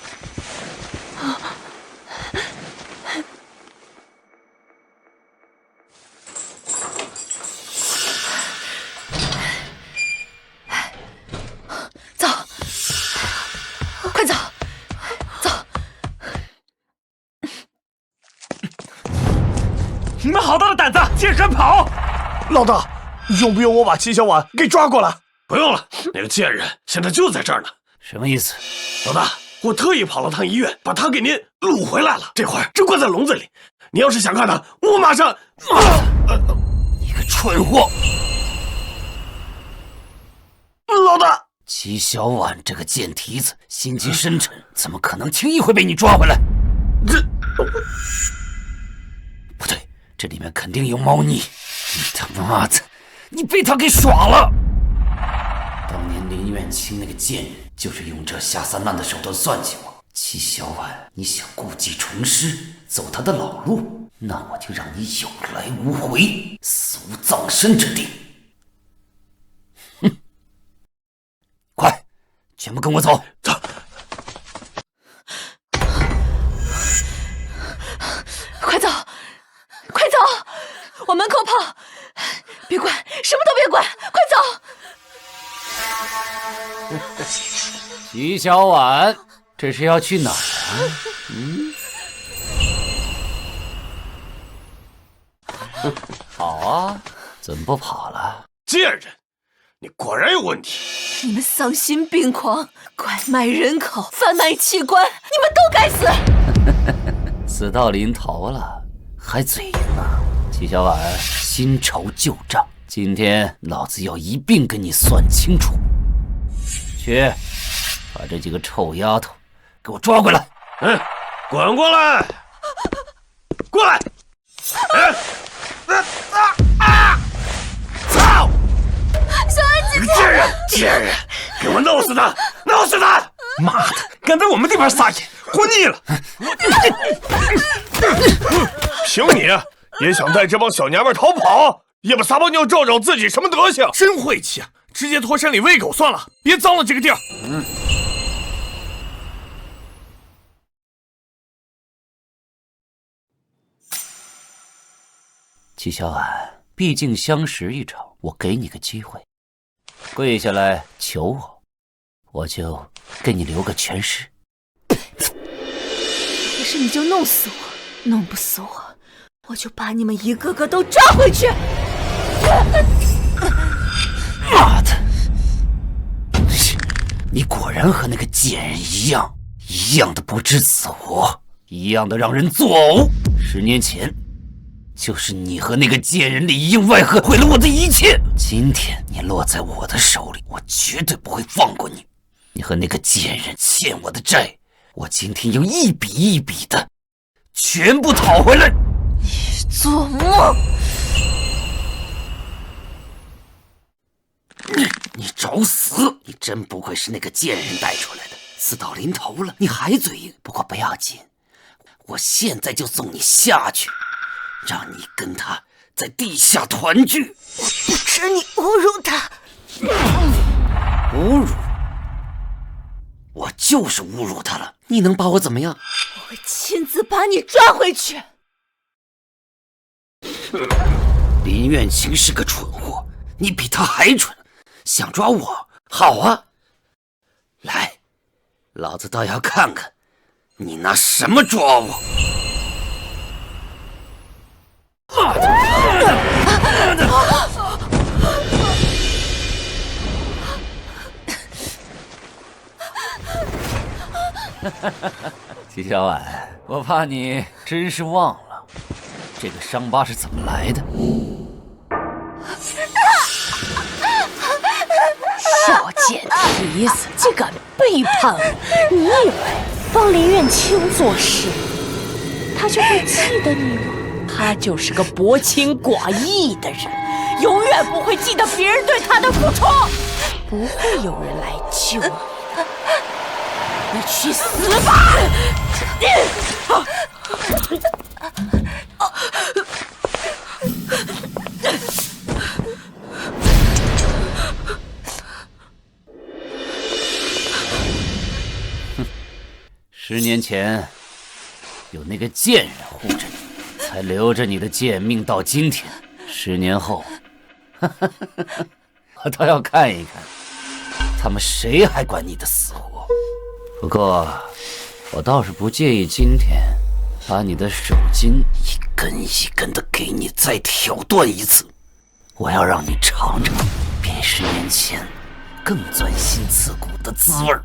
走，快走，走！你们好大的胆子，竟敢跑！老大，用不用我把齐小婉给抓过来？不用了，那个贱人现在就在这儿呢。什么意思？老大，我特意跑了趟医院，把他给您掳回来了。这会儿正关在笼子里，你要是想看他，我马上……你个蠢货！老大，齐小婉这个贱蹄子，心机深沉，怎么可能轻易会被你抓回来？这不对，这里面肯定有猫腻！你他妈的，你被他给耍了！当年林远清那个贱人，就是用这下三滥的手段算计我。齐小婉，你想故技重施，走他的老路，那我就让你有来无回，死无葬身之地！哼！快，全部跟我走！走！快走！快走！往门口跑！别管，什么都别管，快走！齐小婉，这是要去哪儿啊？好啊，怎么不跑了？贱人，你果然有问题！你们丧心病狂，拐卖人口，贩卖器官，你们都该死！死到临头了，还嘴硬啊？齐小婉，新仇旧账，今天老子要一并跟你算清楚。去，把这几个臭丫头给我抓回来！滚过来！过来！操！小婉姐姐，贱人，给我弄死他！弄死他！妈的，敢在我们地盘撒野，活腻了！凭你也想带这帮小娘们逃跑？也不撒泡尿照照自己什么德行？真晦气啊！直接拖山里喂狗算了，别脏了这个地儿。齐小婉，毕竟相识一场，我给你个机会，跪下来求我，我就给你留个全尸。不是你就弄死我，弄不死我，我就把你们一个个都抓回去！妈的！你果然和那个贱人一样的不知自我，一样的让人作呕。10年前，就是你和那个贱人里应外合，毁了我的一切。今天你落在我的手里，我绝对不会放过你。你和那个贱人欠我的债，我今天要一笔一笔的全部讨回来。你做梦！你找死！你真不愧是那个贱人带出来的，死到临头了，你还嘴硬。不过不要紧，我现在就送你下去，让你跟他在地下团聚。我不准你侮辱他！侮辱？我就是侮辱他了，你能把我怎么样？我会亲自把你抓回去。林苑晴是个蠢货，你比他还蠢，想抓我？好啊，来，老子倒要看看你拿什么抓我！齐小婉，我怕你真是忘了这个伤疤是怎么来的。小贱蹄子，竟敢背叛我！你以为帮林苑清做事，他就会记得你吗？他就是个薄情寡义的人，永远不会记得别人对他的付出，不会有人来救你。你去死吧！10年前，有那个贱人护着你，才留着你的贱命到今天。10年后，我倒要看一看，他们谁还管你的死活。不过，我倒是不介意今天把你的手筋一根一根的给你再挑断一次。我要让你尝尝比10年前更钻心刺骨的滋味儿。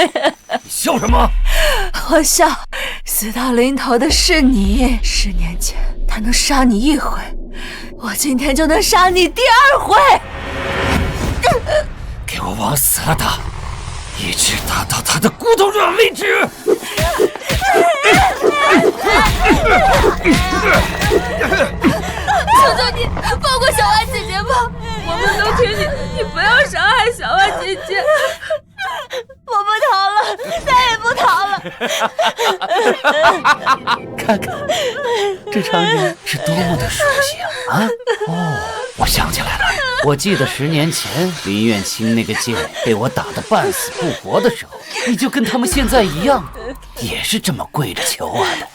你笑什么？我笑，死到临头的是你。10年前他能杀你1回，我今天就能杀你第2回。给我往死了打，一直打到他的骨头软为止。求求你放过小婉姐姐吧，我们都听你，你不要伤害小婉姐姐。我不逃了，再也不逃了。看看这场景是多么的熟悉啊！哦，我想起来了，我记得10年前林苑清那个贱人被我打得半死不活的时候，你就跟他们现在一样，也是这么跪着求我的。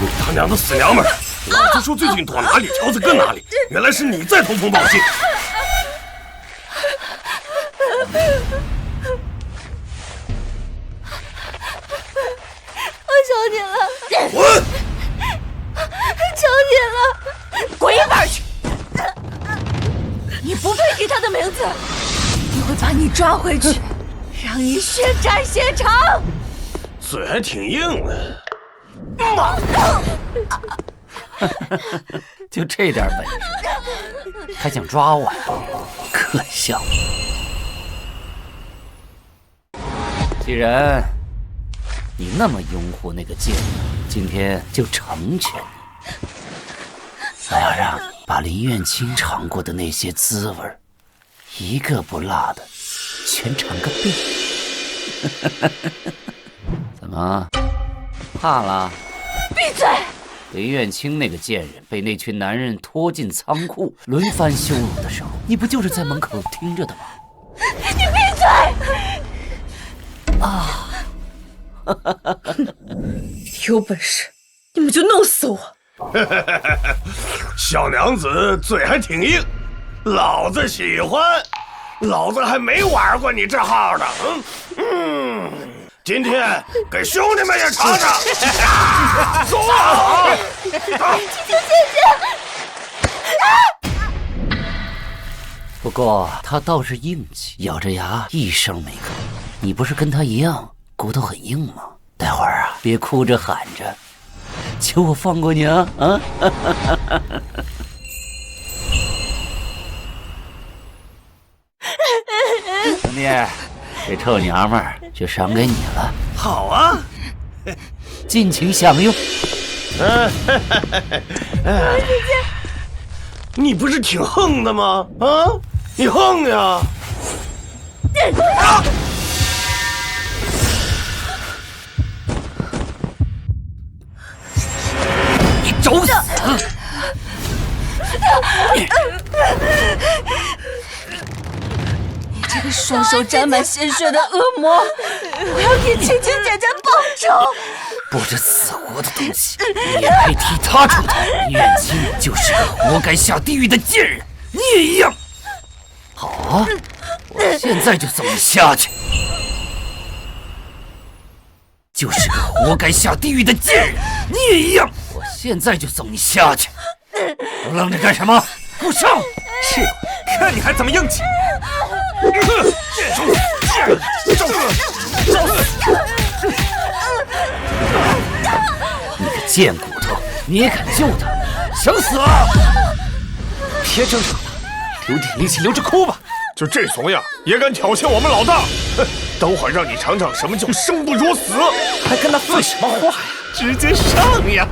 你他娘的死娘们儿！老子说最近躲哪里，条子搁哪里。原来是你在通风报信。我求你了，滚！求你了，滚一边去！你不配提他的名字，我会把你抓回去，让你血债血偿。嘴还挺硬的。就这点本事，还想抓我呀？可笑！既然你那么拥护那个贱人，今天就成全你。我要让把林苑清尝过的那些滋味，一个不落的全尝个遍。怎么，怕了？闭嘴！林苑清那个贱人被那群男人拖进仓库，轮番羞辱的时候，你不就是在门口听着的吗？你闭嘴！啊！有本事你们就弄死我！小娘子嘴还挺硬，老子喜欢。老子还没玩过你这号的。今天给兄弟们也尝尝。走啊！不过他倒是硬气，咬着牙一声没吭。你不是跟他一样骨头很硬吗？待会儿啊，别哭着喊着，求我放过你啊！啊！兄弟，这臭娘们儿就赏给你了。好啊，尽情享用。你不是挺横的吗？啊，你横呀！你找死！这个双手沾满鲜血的恶魔，我要替青青姐姐报仇！不知死活的东西，你也配替他出头？苑清就是个活该下地狱的贱人，你也一样。好啊，我现在就送你下去。就是个活该下地狱的贱人，你也一样。我现在就送你下去。都愣着干什么？给我上！是，看你还怎么硬气！你个贱骨头，你也敢救他？想死啊！别争吵了，留点力气留着哭吧。就这怂样也敢挑衅我们老大？哼！等会儿让你尝尝什么叫生不如死！还跟他废什么话呀？直接上呀！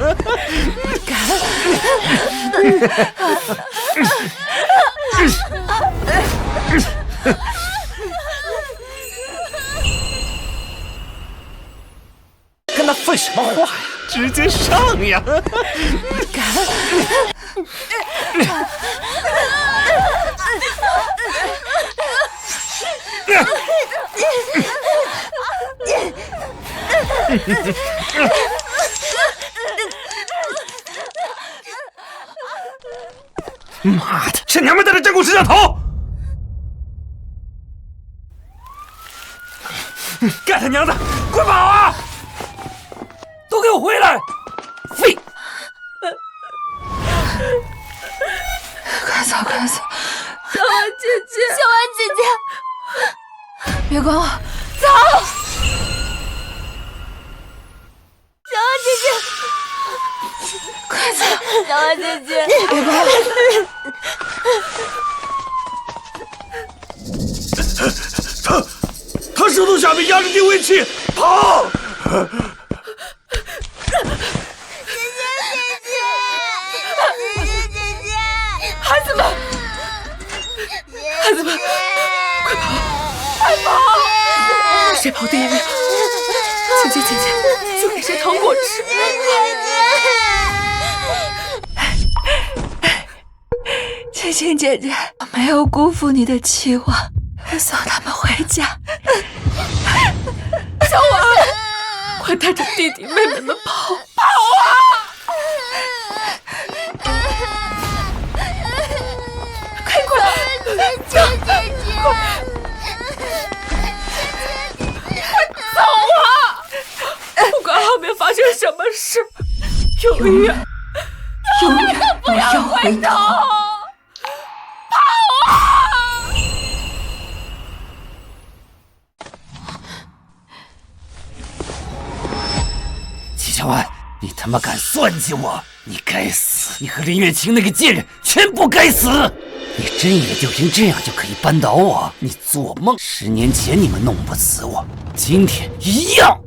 跟他废什么话呀？直接上呀！妈的，这娘们带着战功摄像头！干他娘的，快跑啊！都给我回来！废！快走！小婉姐姐，小婉姐姐，别管我，走！小婉姐姐，快走！小婉姐姐，别管我。他舌头下面压着定位器，跑！孩子们，孩子们，快跑！快跑！谁跑第一名？姐姐，就给谁糖果吃。青青姐姐，我没有辜负你的期望，送他们回家。小婉，快带着弟弟妹妹们跑啊！小姐姐，快走啊！不管后面发生什么事，永远不要回头！跑啊！齐小婉，你他妈敢算计我！你该死！你和林月晴那个贱人全部该死！你真以为就凭这样就可以扳倒我？你做梦！10年前你们弄不死我，今天一样。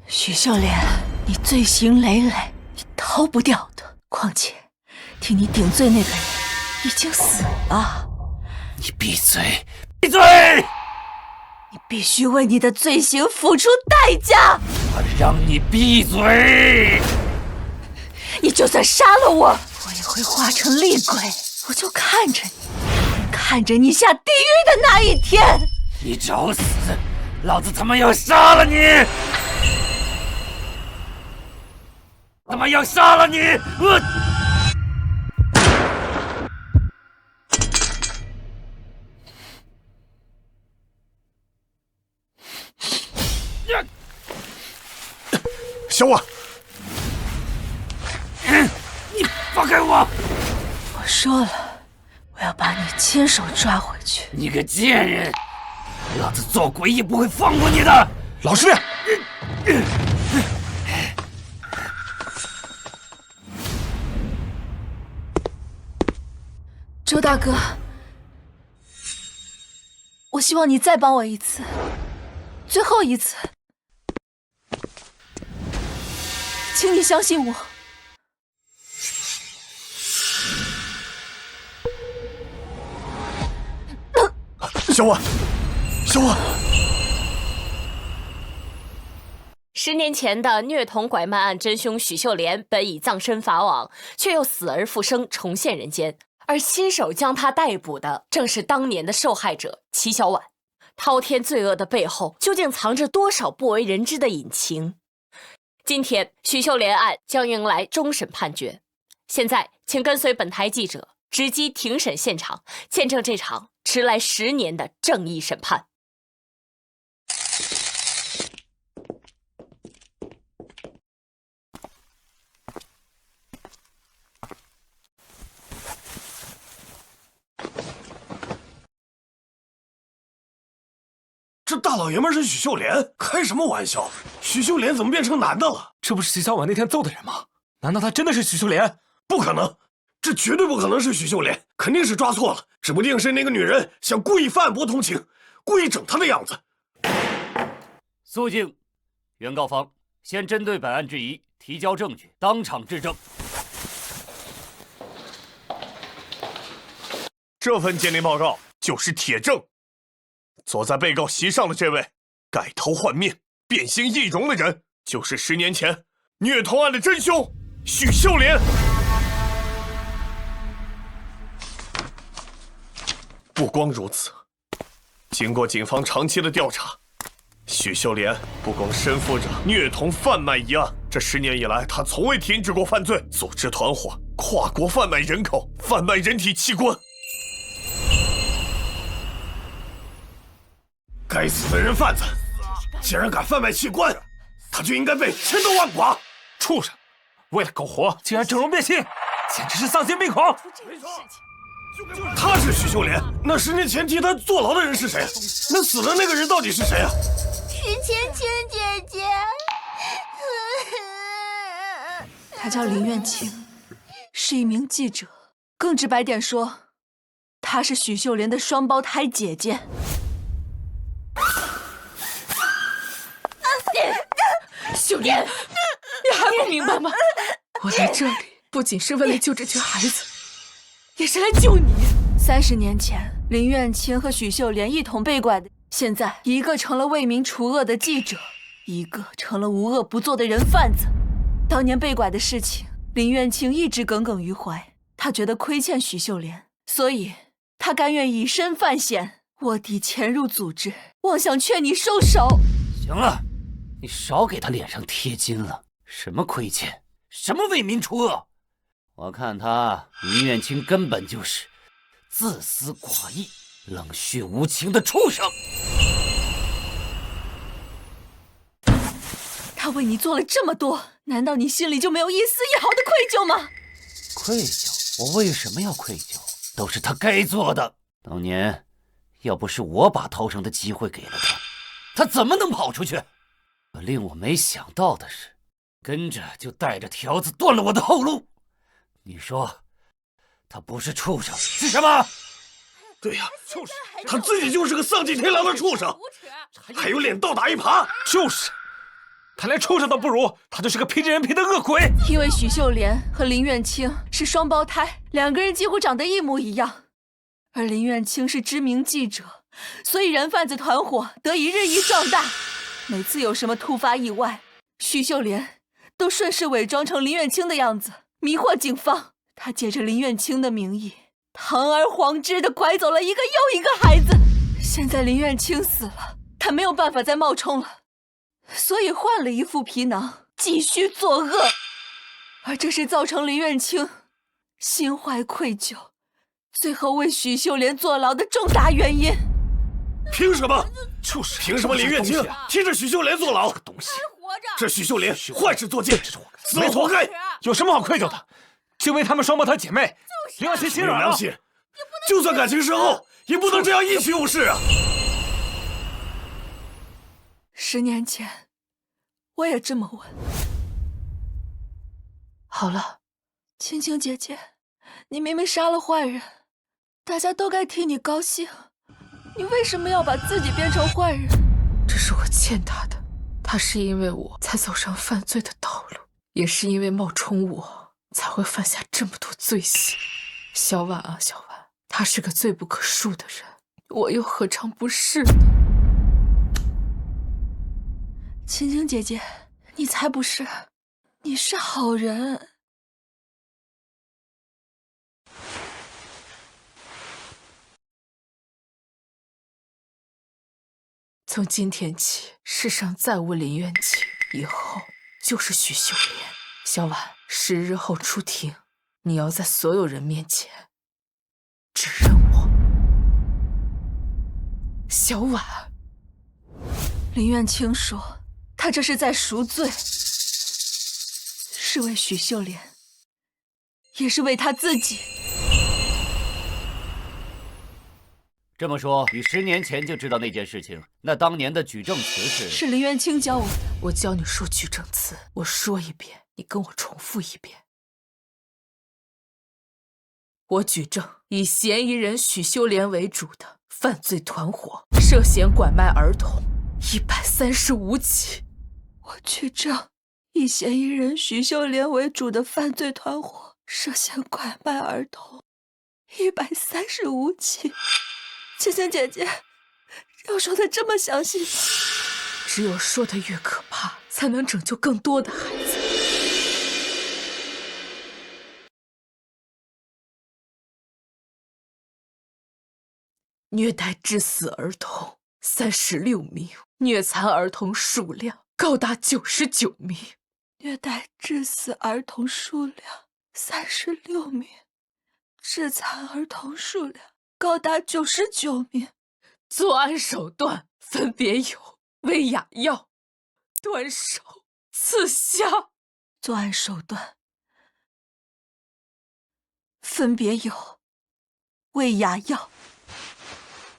许秀莲，你罪行累累，你逃不掉的。况且，替你顶罪那个人已经死了。你闭嘴！闭嘴！你必须为你的罪行付出代价。我让你闭嘴！你就算杀了我，我也会化成厉鬼。我就看着你，看着你下地狱的那一天。你找死！老子他妈要杀了你！他妈要杀了你！我。小婉，你放开我！我说了，我要把你亲手抓回去。你个贱人！老子做鬼也不会放过你的！老师，周大哥，我希望你再帮我一次，最后一次，请你相信我。小婉，小婉10年前的虐童拐卖案真凶许秀莲本已葬身法网，却又死而复生，重现人间。而亲手将他逮捕的，正是当年的受害者齐小婉。滔天罪恶的背后，究竟藏着多少不为人知的隐情？今天，许秀莲案将迎来终审判决。现在，请跟随本台记者直击庭审现场，见证这场迟来10年的正义审判。这大老爷们是许秀莲，开什么玩笑？许秀莲怎么变成男的了？这不是齐小婉那天揍的人吗？难道他真的是许秀莲？不可能，这绝对不可能是许秀莲，肯定是抓错了，指不定是那个女人想故意反驳同情，故意整他的样子。肃静，原告方先针对本案质疑提交证据，当场质证。这份鉴定报告就是铁证。坐在被告席上的这位改头换面、变形易容的人，就是10年前虐童案的真凶许秀莲。不光如此，经过警方长期的调查，许秀莲不光身负着虐童贩卖一案，这10年以来，他从未停止过犯罪，组织团伙跨国贩卖人口、贩卖人体器官。该死的人贩子，竟然敢贩卖器官，他就应该被千刀万剐！畜生，为了苟活竟然整容变性，简直是丧心病狂！他是许秀莲，那10年前替他坐牢的人是谁？那死的那个人到底是谁啊？是芊芊姐姐。她叫林苑青，是一名记者。更直白点说，她是许秀莲的双胞胎姐姐。秀莲，你还不明白吗？我来这里不仅是为了救这群孩子，也是来救你。30年前，林苑青和许秀莲一同被拐的，现在一个成了为民除恶的记者，一个成了无恶不作的人贩子。当年被拐的事情，林苑青一直耿耿于怀，他觉得亏欠许秀莲，所以他甘愿以身犯险，卧底潜入组织，妄想劝你收手。行了，你少给他脸上贴金了。什么亏欠，什么为民除恶，我看他林苑青根本就是自私寡义、冷血无情的畜生。他为你做了这么多，难道你心里就没有一丝一毫的愧疚吗？愧疚？我为什么要愧疚？都是他该做的。当年要不是我把逃生的机会给了他，他怎么能跑出去？可令我没想到的是，跟着就带着条子断了我的后路。你说他不是畜生是什么？对呀，就是他自己就是个丧尽天良的畜生，还有脸倒打一耙？就是，他连畜生都不如，他就是个披着人皮的恶鬼。因为许秀莲和林苑青是双胞胎，两个人几乎长得一模一样，而林苑青是知名记者，所以人贩子团伙得以日益壮大。每次有什么突发意外，许秀莲都顺势伪装成林苑青的样子，迷惑警方。他借着林苑青的名义，堂而皇之地拐走了一个又一个孩子。现在林苑青死了，他没有办法再冒充了，所以换了一副皮囊，继续作恶。而这是造成林苑青心怀愧疚，最后为许秀莲坐牢的重大原因。凭什么？就是凭什么林苑青替着许秀莲坐牢？东西，这许秀莲坏事做尽，死了活该。有什么好愧疚的？就为他们双胞胎姐妹，林苑青心软了。就算感情深厚，也不能这样一去误事啊！10年前，我也这么问。好了，青青姐姐，你明明杀了坏人，大家都该替你高兴，你为什么要把自己变成坏人？这是我欠他的，他是因为我才走上犯罪的道路，也是因为冒充我才会犯下这么多罪行。小婉啊，小婉，他是个罪不可恕的人，我又何尝不是呢？青青姐姐，你才不是，你是好人。从今天起，世上再无林苑青，以后就是许秀莲。小婉，10日后出庭，你要在所有人面前指认我。小婉，林苑青说，他这是在赎罪，是为许秀莲，也是为他自己。这么说，你10年前就知道那件事情？那当年的举证词是林苑青教我的。我教你说举证词，我说一遍，你跟我重复一遍。我举证，以嫌疑人许秀莲为主的犯罪团伙涉嫌拐卖儿童135起。我举证，以嫌疑人许秀莲为主的犯罪团伙涉嫌拐卖儿童135起。青青姐姐，要说的这么详细吗？只有说的越可怕，才能拯救更多的孩子。虐待致死儿童36名，虐残儿童数量高达99名。虐待致死儿童数量36名，致残儿童数量高达99名。作案手段分别有喂哑药、断手、刺瞎。作案手段分别有喂哑药、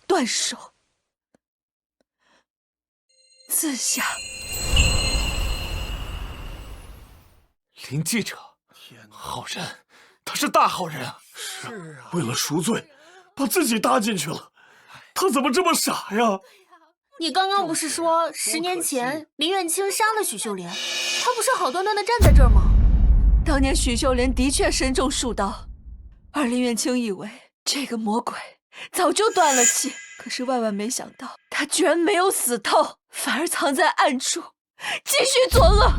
断手、自杀。林记者，好人，他是大好人啊！是啊，为了赎罪，把自己搭进去了，他怎么这么傻呀？你刚刚不是说10年前林苑清杀了许秀莲，他不是好端端的站在这儿吗？当年许秀莲的确身中数刀，而林苑清以为这个魔鬼早就断了气，可是万万没想到，他居然没有死透，反而藏在暗处，继续作恶。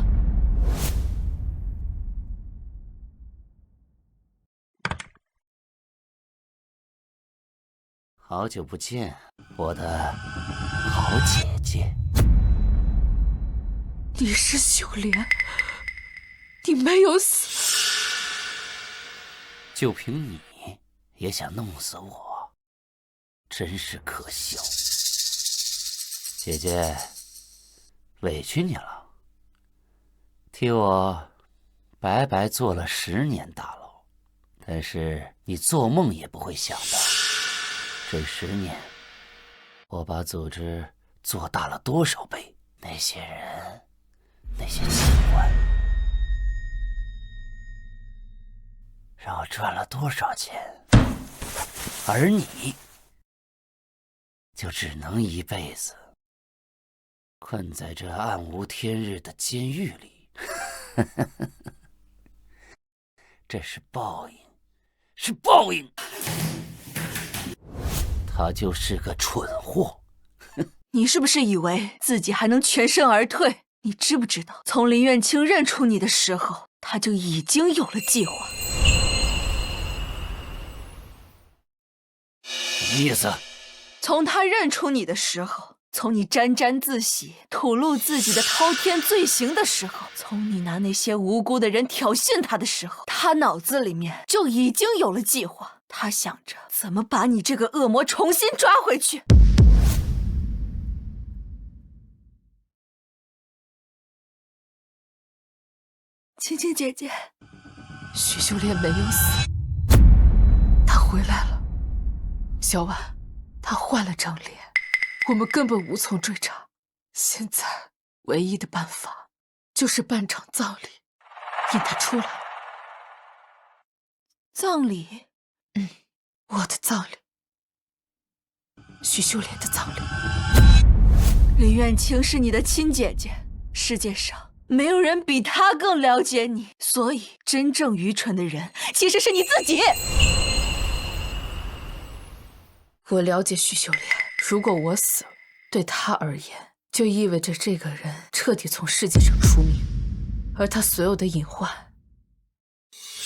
好久不见，我的好姐姐。你是秀莲，你没有死。就凭你也想弄死我，真是可笑。姐姐，委屈你了，替我白白坐了10年大牢。但是你做梦也不会想到，这10年，我把组织做大了多少倍？那些人，那些器官，让我赚了多少钱？而你，就只能一辈子困在这暗无天日的监狱里。这是报应，是报应。他就是个蠢货。你是不是以为自己还能全身而退？你知不知道，从林苑清认出你的时候，他就已经有了计划。什么意思？从他认出你的时候，从你沾沾自喜、吐露自己的滔天罪行的时候，从你拿那些无辜的人挑衅他的时候，他脑子里面就已经有了计划。他想着怎么把你这个恶魔重新抓回去。青青姐姐，许秀莲没有死，她回来了。小婉，她换了张脸，我们根本无从追查。现在唯一的办法就是办场葬礼，引她出来。葬礼？我的葬礼，许秀莲的葬礼。林苑清是你的亲姐姐，世界上没有人比她更了解你，所以真正愚蠢的人其实是你自己。我了解许秀莲，如果我死了，对她而言，就意味着这个人彻底从世界上除名，而他所有的隐患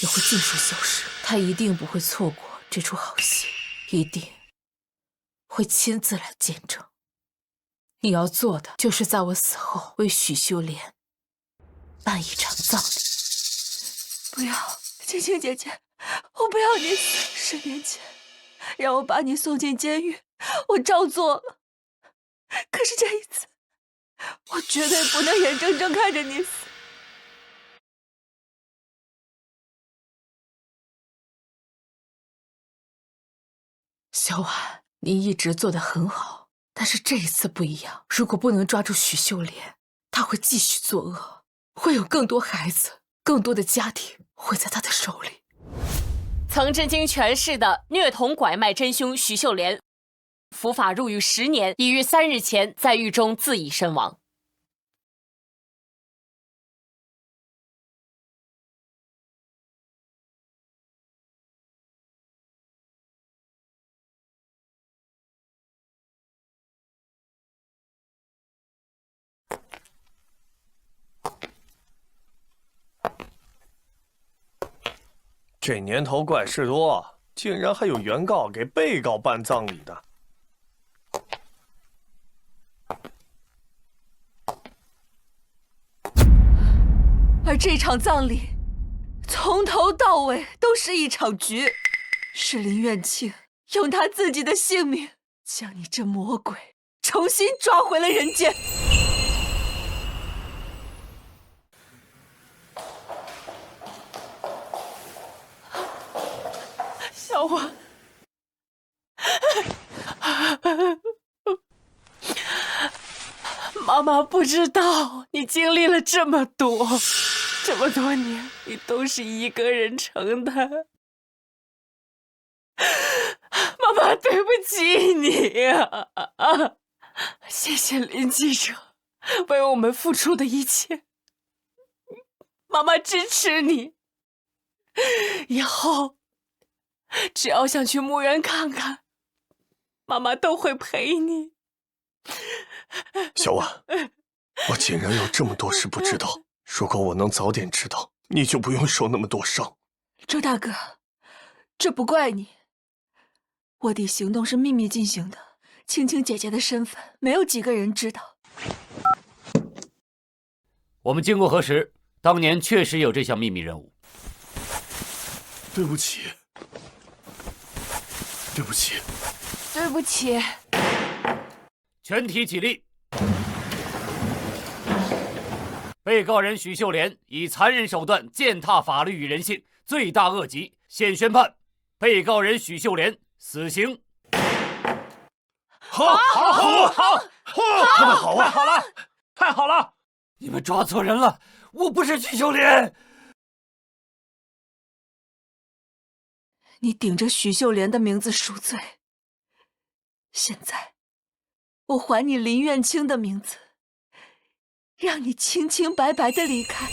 也会尽数消失。他一定不会错过这出好戏，一定会亲自来见证。你要做的就是在我死后为许秀莲办一场葬礼。不要，青青姐姐，我不要你死。10年前让我把你送进监狱，我照做了。可是这一次，我绝对不能眼睁睁看着你死。小婉，你一直做得很好，但是这一次不一样。如果不能抓住许秀莲，她会继续作恶，会有更多孩子、更多的家庭会在她的手里。曾震惊全市的虐童拐卖真凶徐秀莲，伏法入狱10年，已于3日前在狱中自缢身亡。这年头怪事多，竟然还有原告给被告办葬礼的。而这场葬礼，从头到尾都是一场局，是林苑清用他自己的性命，将你这魔鬼重新抓回了人间。小婉，妈妈不知道你经历了这么多，这么多年你都是一个人承担。妈妈对不起你呀！谢谢林记者为我们付出的一切，妈妈支持你。以后只要想去墓园看看，妈妈都会陪你。小婉，我竟然有这么多事不知道，如果我能早点知道，你就不用受那么多伤。周大哥，这不怪你。卧底行动是秘密进行的，青青姐姐的身份没有几个人知道。我们经过核实，当年确实有这项秘密任务。对不起，对不起，对不起。全体起立。被告人许秀莲以残忍手段践踏法律与人性，罪大恶极，现宣判被告人许秀莲死刑。好，他们好啊！太好了，太好了！你们抓错人了，我不是许秀莲。你顶着许秀莲的名字赎罪，现在我还你林苑清的名字，让你清清白白的离开。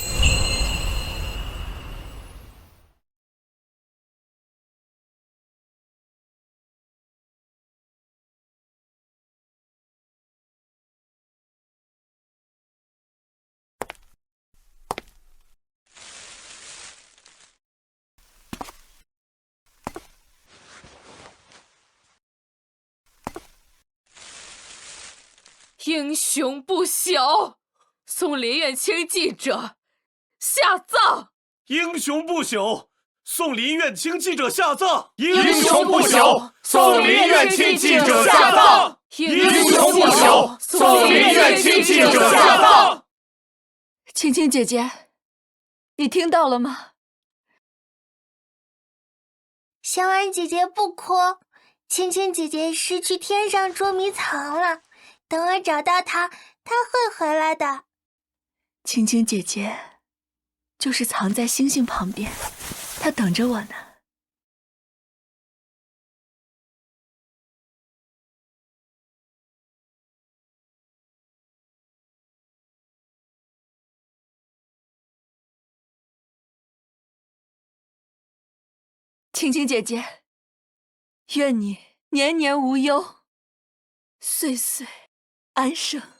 英雄不朽，送林苑清记者下葬。英雄不朽，送林苑清记者下葬。英雄不朽，送林苑清记者下葬。英雄不朽，送林苑清记者下葬。青青姐姐，你听到了吗？小婉姐姐不哭，青青姐姐是去天上捉迷藏了。等我找到她，她会回来的。青青姐姐就是藏在星星旁边，她等着我呢。青青姐姐，愿你年年无忧，岁岁安生。